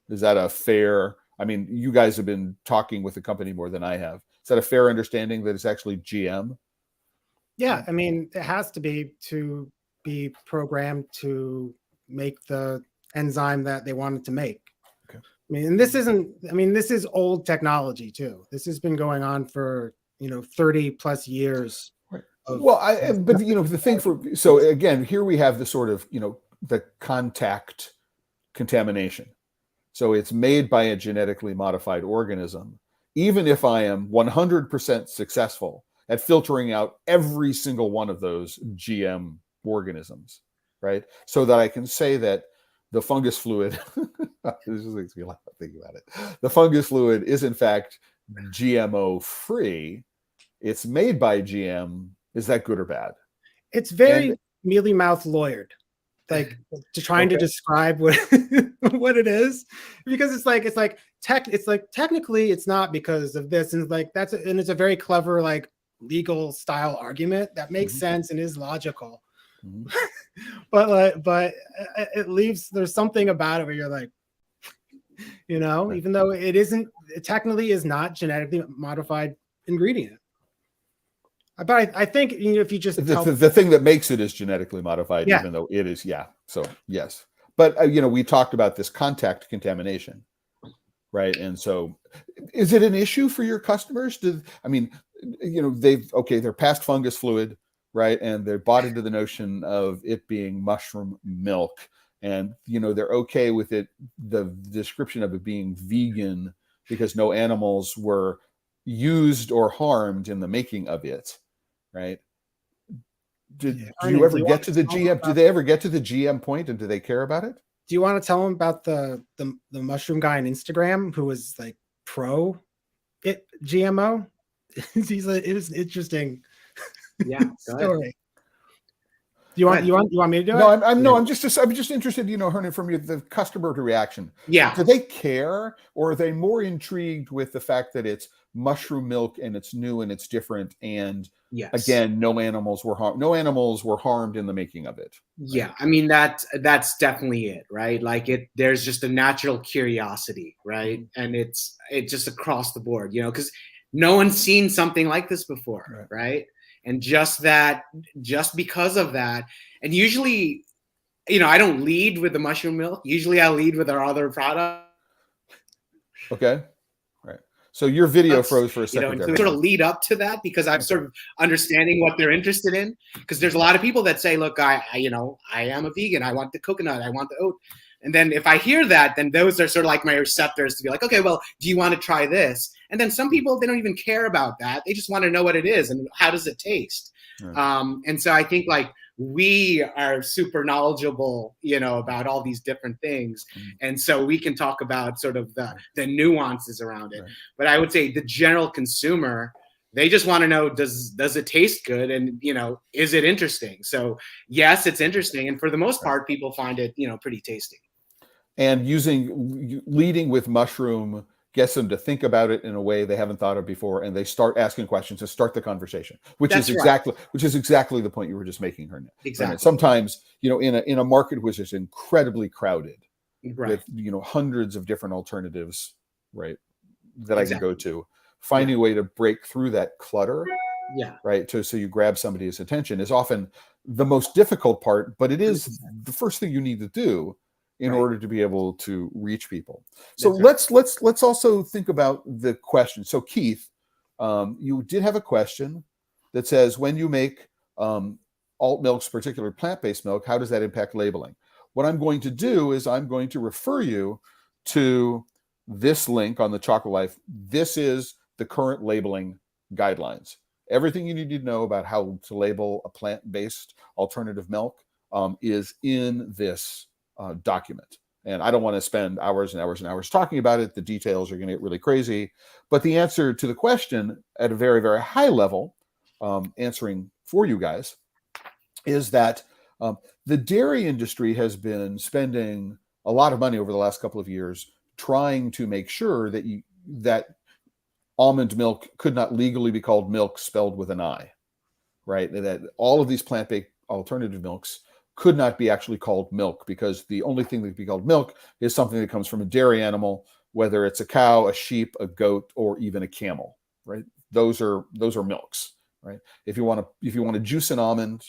Is that a fair? I mean, you guys have been talking with the company more than I have. Is that a fair understanding that it's actually GM? Yeah, I mean, it has to be programmed to make the enzyme that they wanted to make. Okay. I mean, and this is old technology too. This has been going on for 30 plus years. But the thing so again, here we have the sort of, the contact contamination. So it's made by a genetically modified organism. Even if I am 100% successful at filtering out every single one of those GM organisms, right? So that I can say that the fungus fluid, this just makes me laugh thinking about it. The fungus fluid is in fact GMO free. It's made by GM. Is that good or bad? It's very mealy mouth lawyered, like trying to describe what what it is, because it's like technically it's not because of this, and it's a very clever legal style argument that makes sense and is logical, but it leaves there's something about it where you're like, even though it technically is not genetically modified ingredient. But I think if you just the thing that makes it is genetically modified, even though it is, So yes, but we talked about this contact contamination, right? And so, is it an issue for your customers? They're past fungus fluid, right? And they're bought into the notion of it being mushroom milk, and they're okay with it. The description of it being vegan because no animals were used or harmed in the making of it, right? Do you ever get to the GM? Do they ever get to the GM point, and do they care about it? Do you want to tell them about the mushroom guy on Instagram who was like pro it GMO? It was interesting. Yeah, story. You want me to do no, it? I'm just interested, Hernan, from the customer reaction. Yeah. Do they care, or are they more intrigued with the fact that it's mushroom milk and it's new and it's different, and again, no animals were harmed in the making of it? Right? Yeah, I mean that's definitely it, right? Like there's just a natural curiosity, right? And it's just across the board, because no one's seen something like this before, right? And just because of that, and usually, I don't lead with the mushroom milk. Usually I lead with our other product. Okay. Right. So your video froze for a second. Sort of lead up to that, because I'm sort of understanding what they're interested in. Because there's a lot of people that say, look, I am a vegan. I want the coconut. I want the oat. And then if I hear that, then those are sort of like my receptors to be like, okay, well, do you want to try this? And then some people, they don't even care about that. They just want to know what it is and how does it taste. Right. And so I think like we are super knowledgeable, about all these different things. And so we can talk about sort of the nuances around it. Right. But I would say the general consumer, they just want to know, does it taste good? And, is it interesting? So yes, it's interesting. And for the most part, people find it, pretty tasty. And leading with mushroom gets them to think about it in a way they haven't thought of before, and they start asking questions to start the conversation, which is exactly the point you were just making, Hernan. Exactly. Sometimes, in a market which is incredibly crowded, with hundreds of different alternatives, right, that I can go to, finding a way to break through that clutter, right, so you grab somebody's attention is often the most difficult part, but it is the first thing you need to do in order to be able to reach people. So let's also think about the question. So Keith, you did have a question that says, when you make alt.Milk's particular plant-based milk, how does that impact labeling? What I'm going to do is I'm going to refer you to this link on the Chocolate Life. This is the current labeling guidelines. Everything you need to know about how to label a plant-based alternative milk is in this document. And I don't want to spend hours and hours and hours talking about it. The details are going to get really crazy. But the answer to the question at a very, very high level, answering for you guys, is that the dairy industry has been spending a lot of money over the last couple of years trying to make sure that almond milk could not legally be called milk spelled with an I, right? That all of these plant-based alternative milks could not be actually called milk, because the only thing that can be called milk is something that comes from a dairy animal, whether it's a cow, a sheep, a goat, or even a camel, right? Those are milks, right? If you want to juice an almond,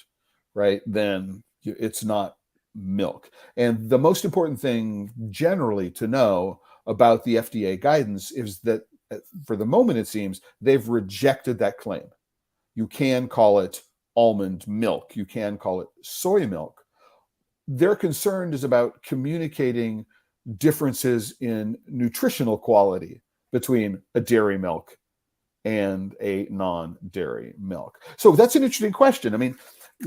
right, then it's not milk. And the most important thing generally to know about the FDA guidance is that for the moment, it seems they've rejected that claim. You can call it almond milk. You can call it soy milk. Their concern is about communicating differences in nutritional quality between a dairy milk and a non-dairy milk. So that's an interesting question. I mean,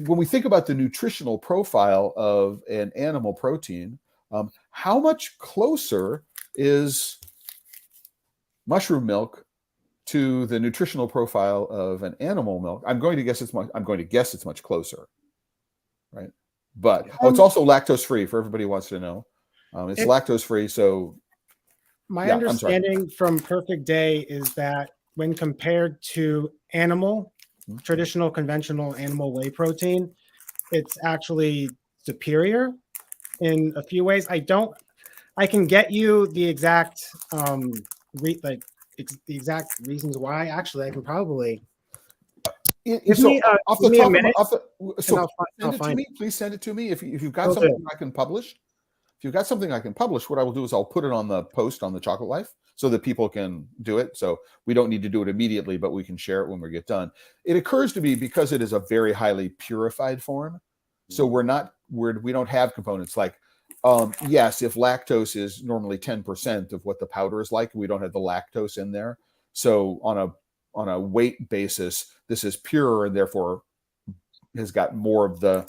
when we think about the nutritional profile of an animal protein, how much closer is mushroom milk to the nutritional profile of an animal milk? I'm going to guess it's much closer, right? But it's also lactose free, for everybody who wants to know. It's lactose free, so my understanding from Perfect Day is that when compared to traditional conventional animal whey protein, it's actually superior in a few ways. I can get you the exact the exact reasons why. Actually, I can probably Please send it to me. If you've got something I can publish. If you've got something I can publish, what I will do is I'll put it on the post on the Chocolate Life so that people can do it. So we don't need to do it immediately, but we can share it when we get done. It occurs to me, because it is a very highly purified form, so we don't have components like Yes, if lactose is normally 10% of what the powder is like, we don't have the lactose in there. So on a weight basis, this is purer and therefore has got more of the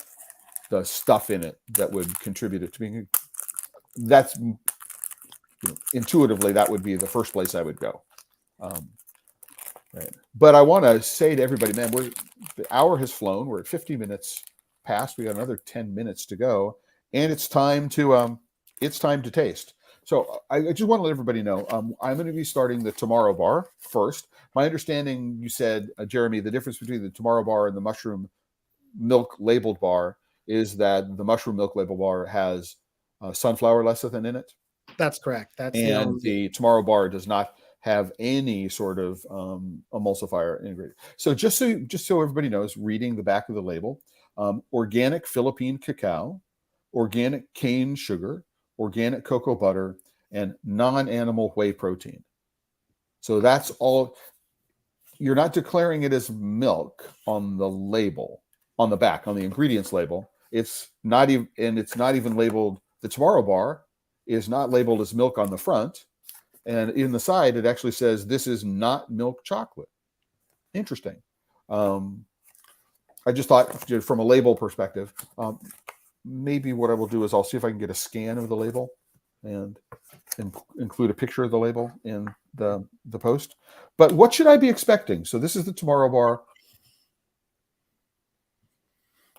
stuff in it that would contribute it to being. That's intuitively that would be the first place I would go. Right. But I want to say to everybody, man, the hour has flown. We're at 50 minutes past. We got another 10 minutes to go, and it's time to taste. So I just want to let everybody know I'm going to be starting the Tomorrow Bar first. My understanding, you said, Jeremy, the difference between the Tomorrow Bar and the Mushroom Milk labeled bar is that the Mushroom Milk labeled bar has sunflower lecithin in it. That's correct. That's the Tomorrow Bar does not have any sort of emulsifier ingredient. So just so everybody knows, reading the back of the label, organic Philippine cacao, organic cane sugar, organic cocoa butter, and non-animal whey protein. So that's all. You're not declaring it as milk on the label, on the back, on the ingredients label. It's not even, and it's not even labeled. The Tomorrow Bar is not labeled as milk on the front. And in the side, it actually says this is not milk chocolate. Interesting. I just thought from a label perspective, maybe what I will do is I'll see if I can get a scan of the label and include a picture of the label in the post. But what should I be expecting? So this is the Tomorrow Bar.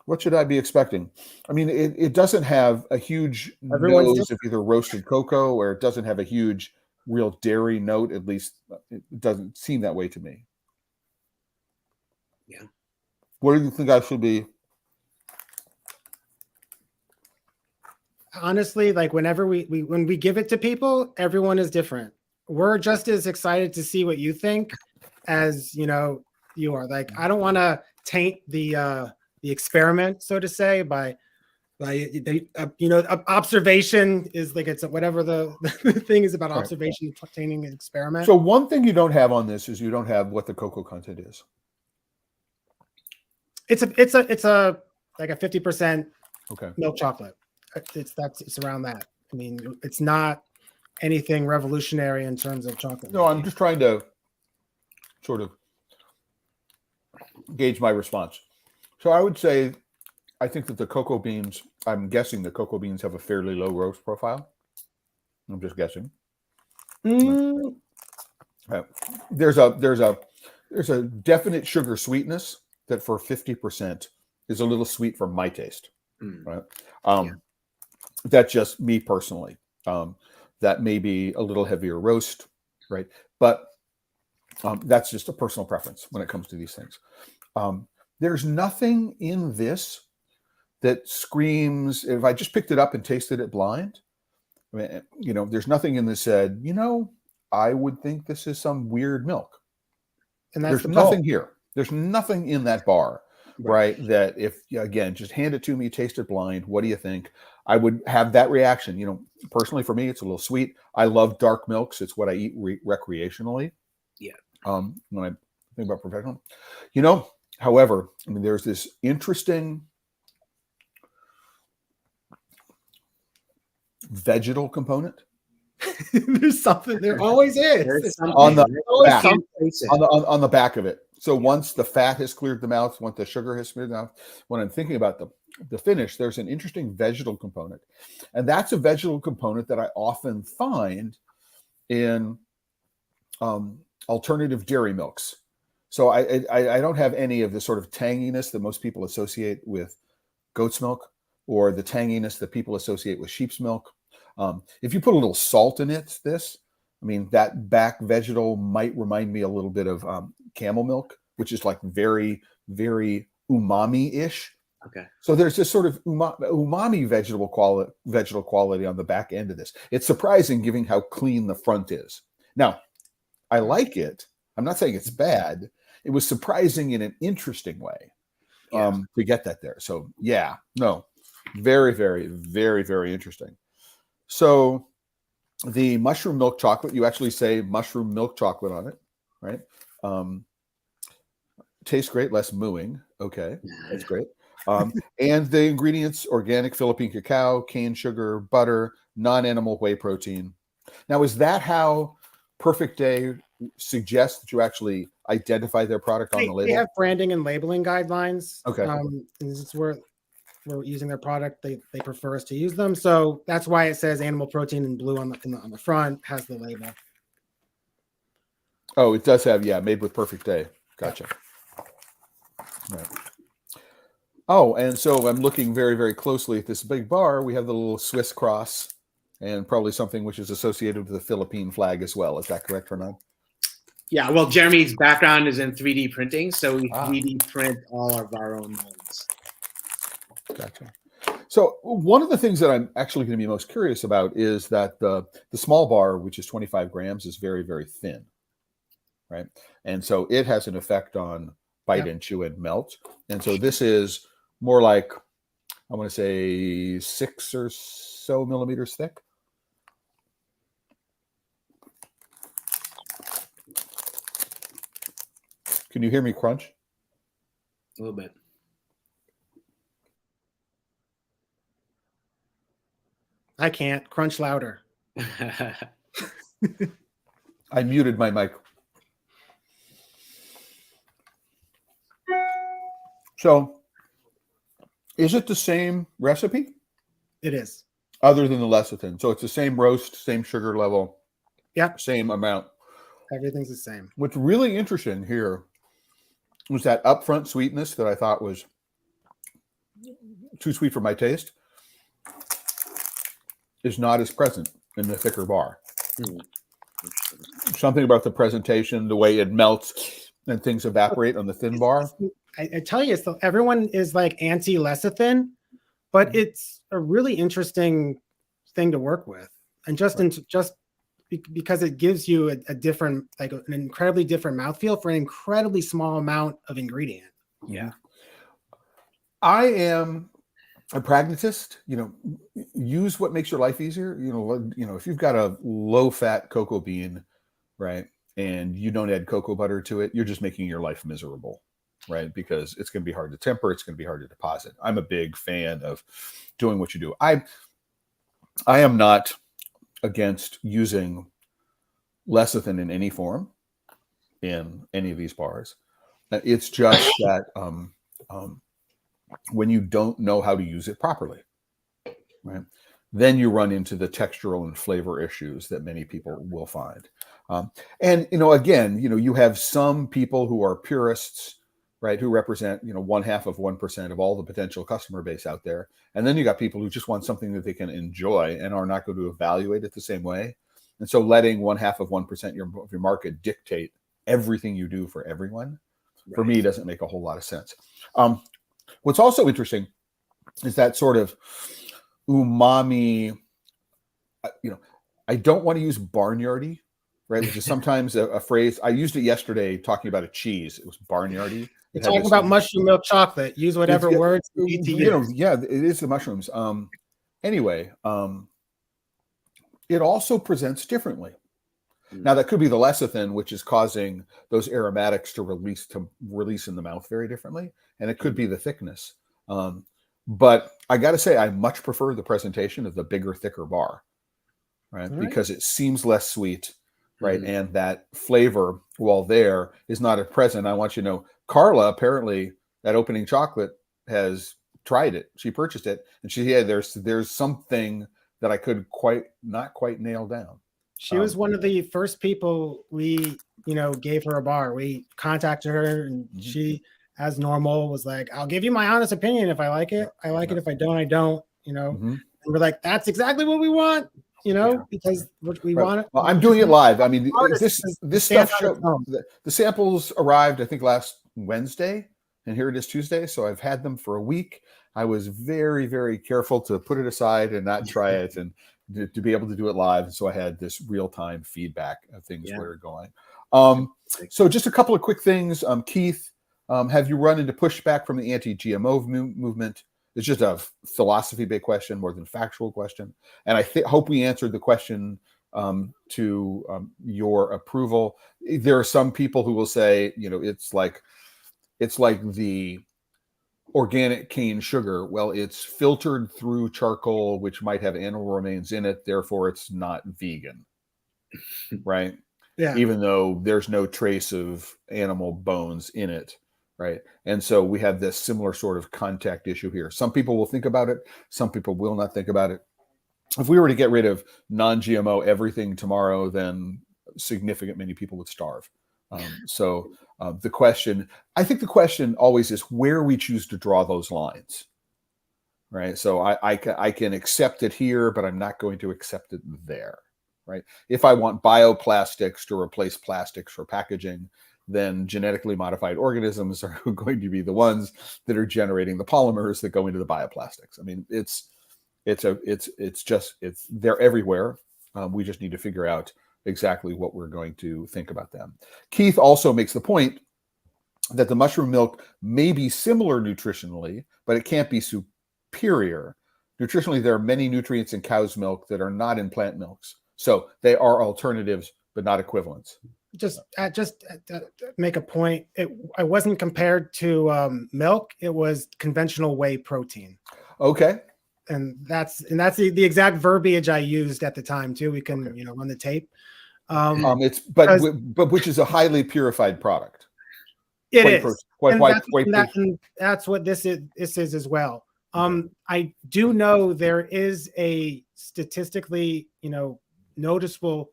What should I be expecting? I mean, it doesn't have a huge nose of either roasted cocoa, or it doesn't have a huge real dairy note. At least it doesn't seem that way to me. Yeah. What do you think I should be? Honestly, like whenever when we give it to people, everyone is different. We're just as excited to see what you think as you are. Like, I don't want to taint the experiment, so to say, by observation is like, it's whatever the thing is about observation tainting an experiment. So one thing you don't have on this is you don't have what the cocoa content is. It's a like a 50% milk chocolate. It's around that. I mean, it's not anything revolutionary in terms of chocolate. No, I'm just trying to sort of gauge my response. So I would say, I think that the cocoa beans, I'm guessing the cocoa beans have a fairly low roast profile. I'm just guessing. There's a definite sugar sweetness that for 50% is a little sweet for my taste. Right. That's just me personally. That may be a little heavier roast, right? But that's just a personal preference when it comes to these things. There's nothing in this that screams, if I just picked it up and tasted it blind, I mean, there's nothing in this said, I would think this is some weird milk. And there's nothing here. There's nothing in that bar, right? That if, again, just hand it to me, taste it blind, what do you think? I would have that reaction. Personally, for me, it's a little sweet. I love dark milks. It's what I eat recreationally. Yeah. When I think about professional, however, I mean, there's this interesting vegetal component. There's something. There always is. On the back of it. So once the fat has cleared the mouth, once the sugar has cleared the mouth, when I'm thinking about the finish, there's an interesting vegetal component. And that's a vegetal component that I often find in alternative dairy milks. So I don't have any of the sort of tanginess that most people associate with goat's milk, or the tanginess that people associate with sheep's milk. If you put a little salt in it, that back vegetal might remind me a little bit of camel milk, which is like very, very umami-ish. Okay. So there's this sort of umami vegetal quality on the back end of this. It's surprising given how clean the front is. Now, I like it. I'm not saying it's bad. It was surprising in an interesting way to get that there. So very, very, very, very interesting. So the mushroom milk chocolate, you actually say mushroom milk chocolate on it, right? Tastes great, less mooing. Okay, that's great. And the ingredients: organic Philippine cacao, cane sugar, butter, non-animal whey protein. Now, is that how Perfect Day suggests that you actually identify their product on the They label? have branding and labeling guidelines. Okay. And since we're using their product, they prefer us to use them. So that's why it says animal protein in blue on the front, has the label. Oh, it does have, yeah, made with Perfect Day. Gotcha. Right. Oh, and so I'm looking very, very closely at this big bar. We have the little Swiss cross and probably something which is associated with the Philippine flag as well. Is that correct, Hernan? Yeah, well, Jeremy's background is in 3D printing, so we 3D print all of our own molds. Gotcha. So one of the things that I'm actually going to be most curious about is that the small bar, which is 25 grams, is very, very thin, right? And so it has an effect on bite and chew and melt. And so this is more like, I want to say 6 or so millimeters thick. Can you hear me crunch? A little bit. I can't. Crunch louder. I muted my mic. So, is it the same recipe? It is. Other than the lecithin. So it's the same roast, same sugar level. Yeah. Same amount. Everything's the same. What's really interesting here was that upfront sweetness that I thought was too sweet for my taste is not as present in the thicker bar. Something about the presentation, the way it melts and things evaporate on the thin bar. I tell you, everyone is like anti-lecithin, but it's a really interesting thing to work with. And just because it gives you a different, like an incredibly different mouthfeel for an incredibly small amount of ingredient. Yeah. I am a pragmatist. Use what makes your life easier. If you've got a low-fat cocoa bean, right, and you don't add cocoa butter to it, you're just making your life miserable, right? Because it's going to be hard to temper. It's going to be hard to deposit. I'm a big fan of doing what you do. I am not against using lecithin in any form in any of these bars. It's just that when you don't know how to use it properly, right, then you run into the textural and flavor issues that many people will find. And again, you have some people who are purists, right, who represent 0.5% of all the potential customer base out there, and then you got people who just want something that they can enjoy and are not going to evaluate it the same way. And so, letting 0.5% of your market dictate everything you do for everyone, for me, doesn't make a whole lot of sense. What's also interesting is that sort of umami. I don't want to use barnyardy, right? Which is sometimes a phrase. I used it yesterday talking about a cheese. It was barnyardy. You're talking about mushroom milk chocolate. Use whatever words you need to use. Yeah, it is the mushrooms. Anyway, it also presents differently. Now, that could be the lecithin, which is causing those aromatics to release in the mouth very differently, and it could be the thickness. But I got to say, I much prefer the presentation of the bigger, thicker bar, right? Because it seems less sweet, right? And that flavor, while there, is not at present. I want you to know, Carla, apparently, that opening chocolate, has tried it. She purchased it, and she said, there's something that I could not quite nail down. She was one of the first people we, gave her a bar. We contacted her, and she, as normal, was like, "I'll give you my honest opinion. If I like it, I like it. If I don't, I don't." And we're like, "That's exactly what we want." Because we want it. Well, I'm doing it live. I mean, this stuff the samples arrived, I think, last Wednesday, and here it is Tuesday. So I've had them for a week. I was very, very careful to put it aside and not try it, and to be able to do it live. And so I had this real-time feedback of things where they're going. So just a couple of quick things. Keith, have you run into pushback from the anti-GMO movement? It's just a philosophy-based question more than factual question. And I hope we answered the question to your approval. There are some people who will say, it's like the organic cane sugar. Well, it's filtered through charcoal, which might have animal remains in it. Therefore, it's not vegan, right? Yeah. Even though there's no trace of animal bones in it, right? And so we have this similar sort of contact issue here. Some people will think about it. Some people will not think about it. If we were to get rid of non-GMO everything tomorrow, then significant many people would starve. The question, I think the question always is where we choose to draw those lines, right? So I can accept it here, but I'm not going to accept it there, right? If I want bioplastics to replace plastics for packaging, then genetically modified organisms are going to be the ones that are generating the polymers that go into the bioplastics. I mean, they're everywhere. We just need to figure out exactly what we're going to think about them. Keith also makes the point that the mushroom milk may be similar nutritionally, but it can't be superior. Nutritionally, there are many nutrients in cow's milk that are not in plant milks. So they are alternatives, but not equivalents. Just make a point. It wasn't compared to milk. It was conventional whey protein. Okay. And that's the exact verbiage I used at the time too. We can run the tape. But which is a highly purified product. It is. And that's what this is as well. I do know there is a statistically noticeable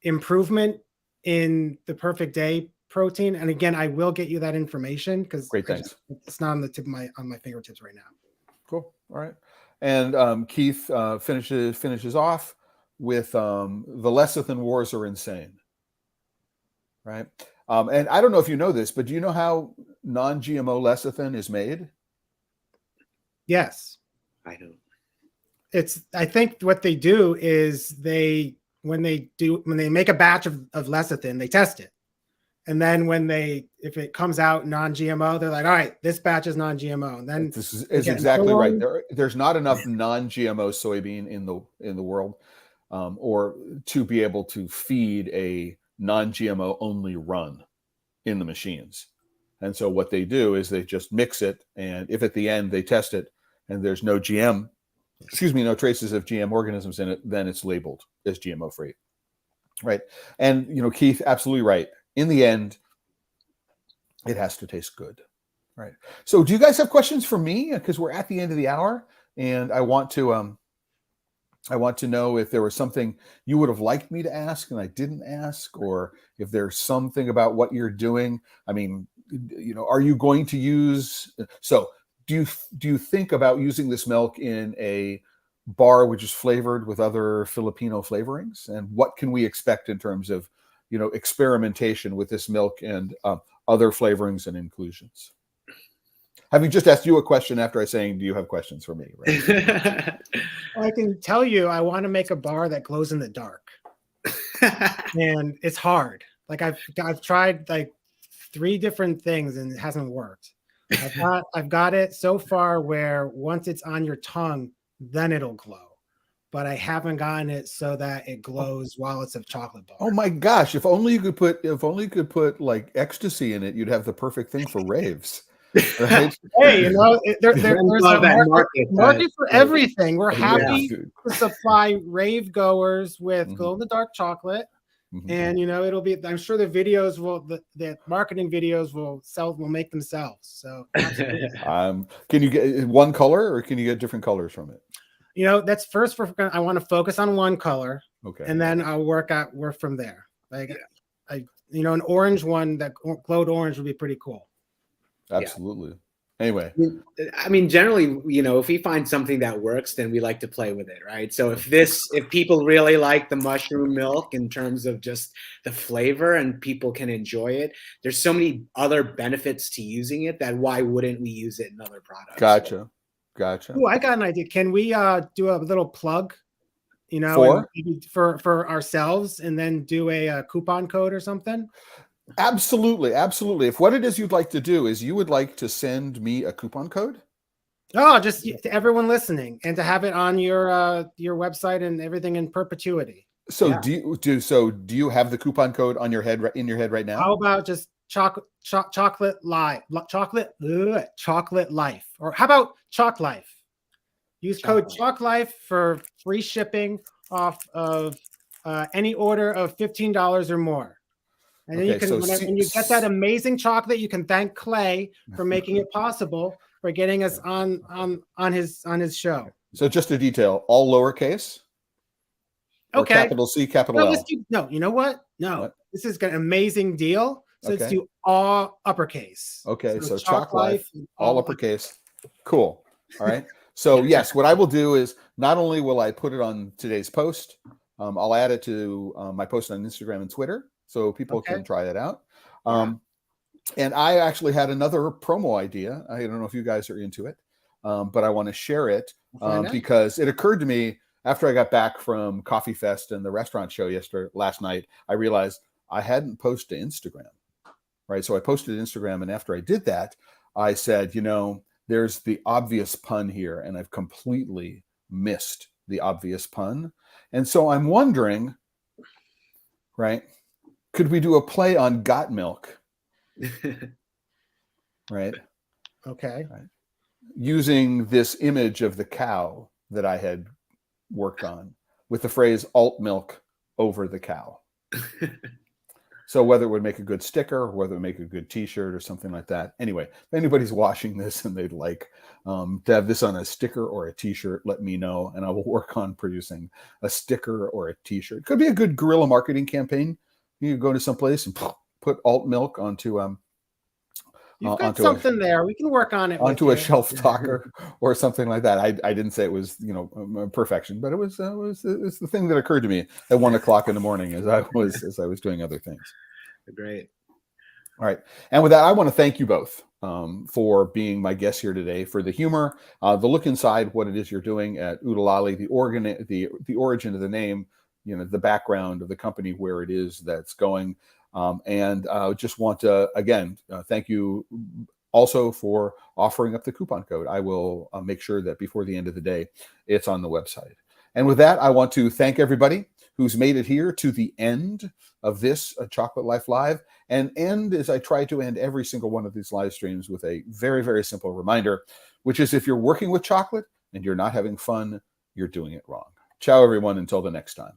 improvement in the perfect day protein. And again, I will get you that information because great, thanks. It's not on the tip of my fingertips right now. Cool. All right. And Keith finishes off with the lecithin wars are insane, right? And I don't know if you know this, but do you know how non-GMO lecithin is made? Yes, I don't. I think what they do is when they make a batch of lecithin, they test it. And then if it comes out non-GMO, they're like, all right, this batch is non-GMO. And then this is exactly right. There's not enough non-GMO soybean in the world, or to be able to feed a non-GMO only run in the machines. And so what they do is they just mix it, and if at the end they test it and there's no no traces of GM organisms in it, then it's labeled as GMO free, right? And Keith, absolutely right. In the end, it has to taste good, right? So do you guys have questions for me? Because we're at the end of the hour, and I want to know if there was something you would have liked me to ask and I didn't ask, or if there's something about what you're doing. I mean, are you going to use? So do you think about using this milk in a bar which is flavored with other Filipino flavorings? And what can we expect in terms of experimentation with this milk and other flavorings and inclusions? Having just asked you a question after I saying, do you have questions for me? Right? I can tell you, I want to make a bar that glows in the dark, and it's hard. Like I've tried like 3 different things and it hasn't worked. I've got it so far where once it's on your tongue, then it'll glow. But I haven't gotten it so that it glows while it's a chocolate bar. Oh my gosh! If only you could put like ecstasy in it, you'd have the perfect thing for raves. Right? Hey, there's a market for everything. We're happy to supply rave goers with glow in the dark chocolate, and it'll be. I'm sure the videos the marketing videos will make themselves. So, can you get one color, or can you get different colors from it? That's first. I want to focus on one color, okay, and then I'll work from there. Like, an orange one that glowed orange would be pretty cool. Absolutely. Anyway, I mean, generally, if we find something that works, then we like to play with it, right? So if people really like the mushroom milk in terms of just the flavor and people can enjoy it, there's so many other benefits to using it that why wouldn't we use it in other products? Gotcha. Oh, I got an idea. Can we do a little plug, for ourselves, and then do a coupon code or something? Absolutely. If what it is you'd like to do is you would like to send me a coupon code. Oh, just to everyone listening, and to have it on your website and everything in perpetuity. So do you have the coupon code on your head right now? How about just Chocolate Life, or how about ChocoliFe? Use code ChocoliFe for free shipping off of any order of $15 or more. And then you can, when you get that amazing chocolate, you can thank Clay for making it possible for getting us on his show. So just a detail, all lowercase. Okay. Or capital C, capital L. No, you know what? No, what? This is an amazing deal. So okay. let's do all uppercase. Okay, so ChocoliFe, all uppercase. Cool. All right. So yes, what I will do is not only will I put it on today's post, I'll add it to my post on Instagram and Twitter, so people can try that out. And I actually had another promo idea. I don't know if you guys are into it, but I want to share it because it occurred to me after I got back from Coffee Fest and the restaurant show last night. I realized I hadn't posted to Instagram, right? So I posted to Instagram, and after I did that, I said, you know, there's the obvious pun here, and I've completely missed the obvious pun. And so I'm wondering, right, could we do a play on got milk? Right? Okay. Right. Using this image of the cow that I had worked on with the phrase alt.Milk over the cow. So whether it would make a good sticker or whether it would make a good t-shirt or something like that. Anyway, if anybody's watching this and they'd like to have this on a sticker or a t-shirt, let me know, and I will work on producing a sticker or a t-shirt. Could be a good guerrilla marketing campaign. You go to someplace and put alt.Milk onto You've got something there. We can work on it. Onto a shelf talker or something like that. I didn't say it was, you know, perfection, but it was the thing that occurred to me at 1 o'clock in the morning as I was doing other things. Great. All right. And with that, I want to thank you both for being my guests here today, for the humor, the look inside what it is you're doing at oodaalolly, the origin of the name, you know, the background of the company, where it is that's going. And just want to, again, thank you also for offering up the coupon code. I will make sure that before the end of the day, it's on the website. And with that, I want to thank everybody who's made it here to the end of this Chocolate Life Live, and end as I try to end every single one of these live streams with a very, very simple reminder, which is if you're working with chocolate and you're not having fun, you're doing it wrong. Ciao, everyone. Until the next time.